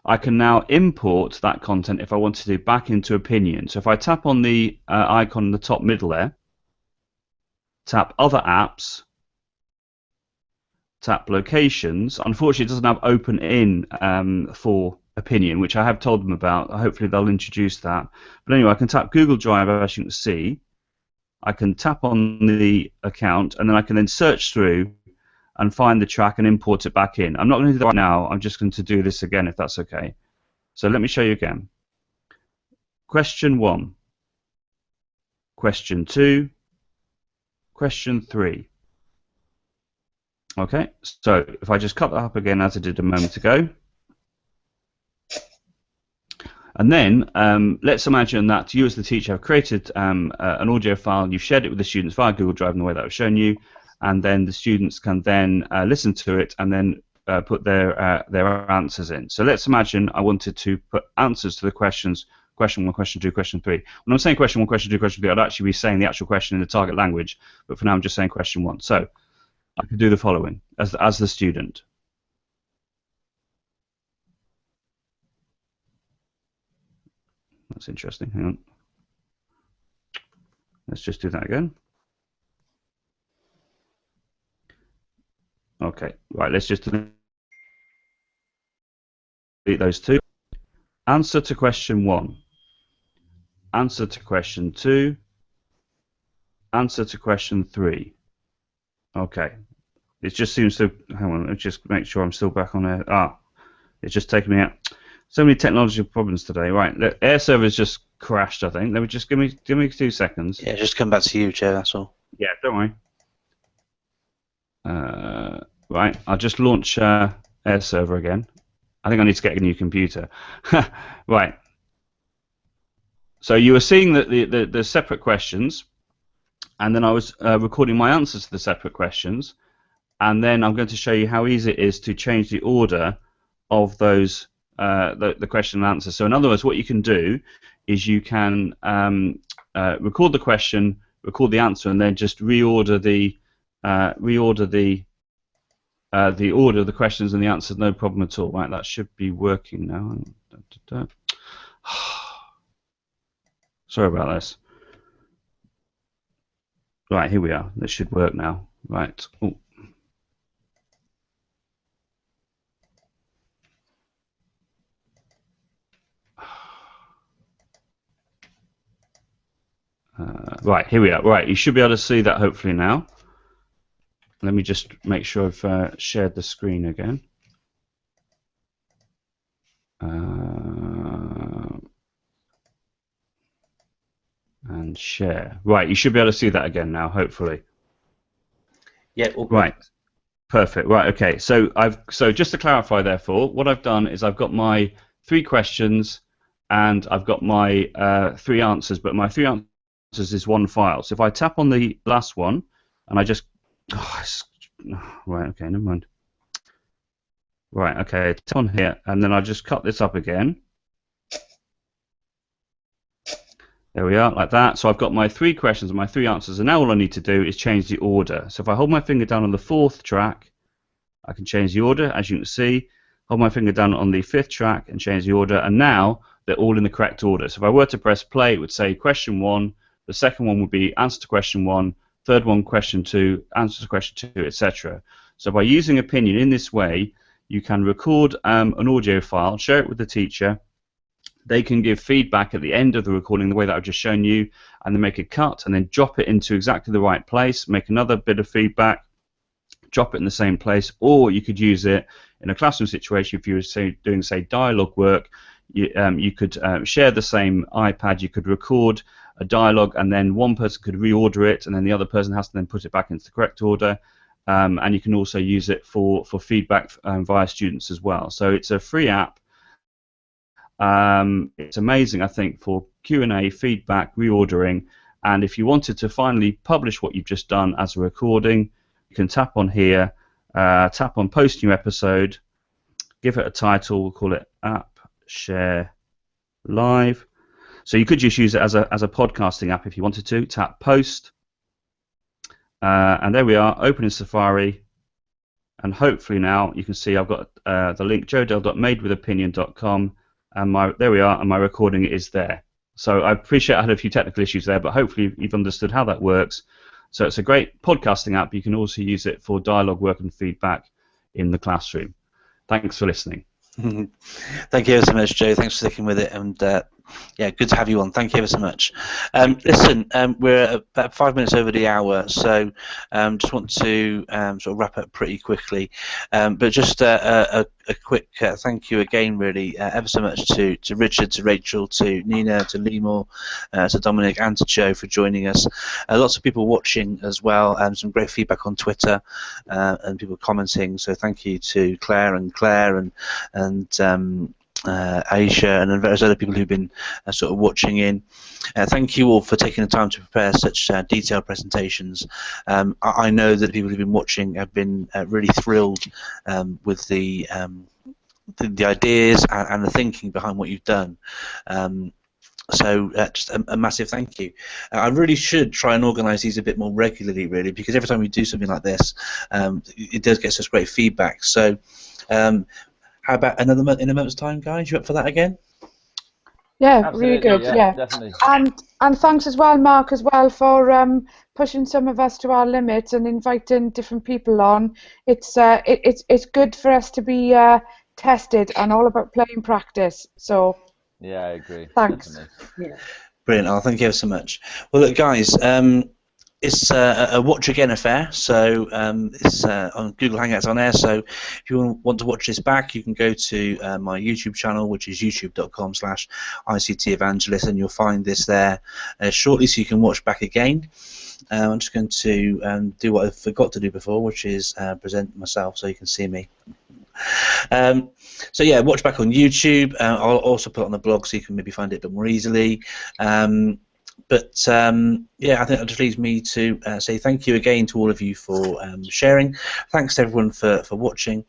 I can now import that content if I wanted to back into Opinion. So if I tap on the icon in the top middle there, tap Other Apps, tap Locations. Unfortunately, it doesn't have Open In for Opinion, which I have told them about. Hopefully, they'll introduce that. But anyway, I can tap Google Drive, as you can see. I can tap on the account, and then I can then search through and find the track and import it back in. I'm not going to do that right now. I'm just going to do this again, if that's okay. So let me show you again. Question 1, question 2, question 3. Okay, so if I just cut that up again as I did a moment ago, and then let's imagine that you as the teacher have created an audio file, you've shared it with the students via Google Drive in the way that I've shown you, and then the students can then listen to it and then put their answers in. So let's imagine I wanted to put answers to the questions, question 1, question 2, question 3. When I'm saying question 1, question 2, question 3, I'd actually be saying the actual question in the target language, but for now I'm just saying question 1. So I could do the following as the student. That's interesting. Hang on. Let's just do that again. Okay, right, let's just delete those two. Answer to question 1. Answer to question 2. Answer to question 3. Okay. It just seems to, hang on, let's just make sure I'm still back on there. Ah, it's just taken me out. So many technological problems today. Right, the air server's just crashed, I think. Let me just give me 2 seconds. Yeah, just come back to you, Joe, that's all. Yeah, don't worry. Right, I'll just launch air server again. I think I need to get a new computer. Right. So you were seeing the separate questions, and then I was recording my answers to the separate questions, and then I'm going to show you how easy it is to change the order of those the question and answer. So in other words, what you can do is you can record the question, record the answer, and then just reorder the order of the questions and the answers, no problem at all. Right, that should be working now. Sorry about this. Right, here we are. This should work now. Right. Ooh. Right, here we are. Right, you should be able to see that hopefully now. Let me just make sure I've shared the screen again. And share. Right, you should be able to see that again now, hopefully. Yeah, all good. Right. Perfect. Right, okay. So just to clarify therefore, what I've done is I've got my 3 questions and I've got my 3 answers, but my 3 answers is one file. So if I tap on the last one and I just right, okay, never mind. Right, okay, tap on here and then I just cut this up again. There we are, like that. So I've got my 3 questions and my 3 answers, and now all I need to do is change the order. So if I hold my finger down on the 4th track, I can change the order, as you can see. Hold my finger down on the 5th track and change the order, and now they're all in the correct order. So if I were to press play, it would say question 1, the second one would be answer to question 1, third one question 2, answer to question 2, etc. So by using Opinion in this way, you can record an audio file, share it with the teacher. They can give feedback at the end of the recording the way that I've just shown you, and then make a cut and then drop it into exactly the right place, make another bit of feedback, drop it in the same place, or you could use it in a classroom situation if you were doing, say, dialogue work. You could share the same iPad, you could record a dialogue, and then one person could reorder it, and then the other person has to then put it back into the correct order. And you can also use it for feedback via students as well. So it's a free app. It's amazing, I think, for Q&A, feedback, reordering, and if you wanted to finally publish what you've just done as a recording, you can tap on here, tap on Post New Episode, give it a title, we'll call it App Share Live. So you could just use it as a podcasting app if you wanted to. Tap Post, and there we are, open in Safari, and hopefully now you can see I've got the link jodell.madewithopinion.com. And there we are, and my recording is there. So I appreciate I had a few technical issues there, but hopefully you've understood how that works. So it's a great podcasting app. You can also use it for dialogue work and feedback in the classroom. Thanks for listening. Thank you so much, Joe. Thanks for sticking with it, and Yeah, good to have you on. Thank you ever so much. Listen, we're about 5 minutes over the hour, so just want to sort of wrap up pretty quickly. But just a quick thank you again, really, ever so much to Richard, to Rachel, to Nina, to Lemur, to Dominic, and to Joe for joining us. Lots of people watching as well, and some great feedback on Twitter, and people commenting. So thank you to Claire and Aisha and various other people who've been sort of watching in. Thank you all for taking the time to prepare such detailed presentations. I know that people who've been watching have been really thrilled with the ideas and the thinking behind what you've done. So just a massive thank you. I really should try and organise these a bit more regularly, really, because every time we do something like this, it does get such great feedback. So how about another month, in a month's time, guys? You up for that again? Yeah, Absolutely, really good. Yeah, definitely. And thanks as well, Mark, as well for pushing some of us to our limits and inviting different people on. It's good for us to be tested and all about playing practice. So yeah, I agree. Thanks. Yeah. Brilliant. Oh, thank you so much. Well, look, guys. It's a watch again affair, so it's on Google Hangouts on air. So if you want to watch this back, you can go to my YouTube channel, which is youtube.com/ICTevangelist, and you'll find this there shortly, so you can watch back again. I'm just going to do what I forgot to do before, which is present myself so you can see me. So yeah, watch back on YouTube. I'll also put it on the blog so you can maybe find it a bit more easily. But yeah, I think that just leaves me to say thank you again to all of you for sharing. Thanks to everyone for watching,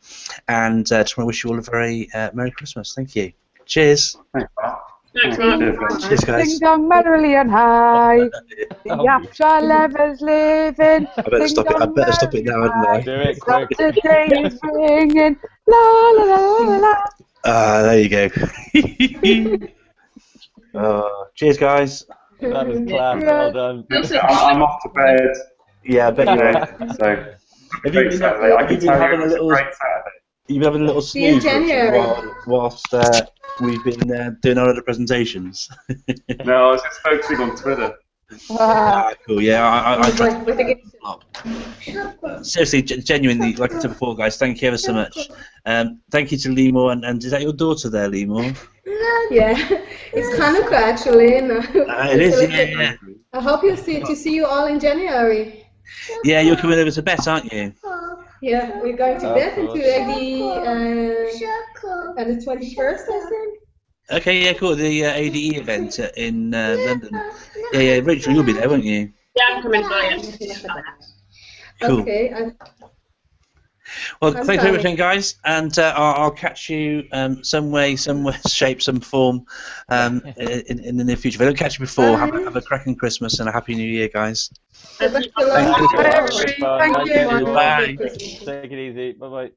and just want to wish you all a very Merry Christmas. Thank you. Cheers. Thanks, Mark. Thanks, Mark. Cheers, guys. Ding dong merrily and high, the Yapsha levels living. I better stop it. I better stop it now, hadn't I? Do it quick. The day is ringing. La la la la la. Ah, there you go. Cheers, guys. That was class. Well done. I'm off to bed. Yeah, I bet you are. So Have great Saturday. I can tell you it was a great Saturday. You've been having a little See you in snooze January. whilst we've been doing our other presentations. No, I was just focusing on Twitter. Cool. Yeah, I tried. With the game. Seriously, genuinely, like I said before, guys, thank you ever so much. Thank you to Lemur, and is that your daughter there, Lemur? Yeah, it's Hanukkah actually. No. It is, yeah. I hope to see you all in January. Yeah, you're coming over to Bet, aren't you? Yeah, we're going to Bet until the 21st, I think. Okay, yeah, cool. The ADE event in London. Yeah, Rachel, you'll be there, won't you? Yeah, I'm coming by. Cool. Okay. Well, I'm thanks for sorry. everything, guys, and I'll catch you some way, shape, some form in the near future. If I don't catch you before, have a cracking Christmas and a happy New Year, guys. Thank you. Thank you. Thank you. Bye. Bye. Take it easy. Bye bye.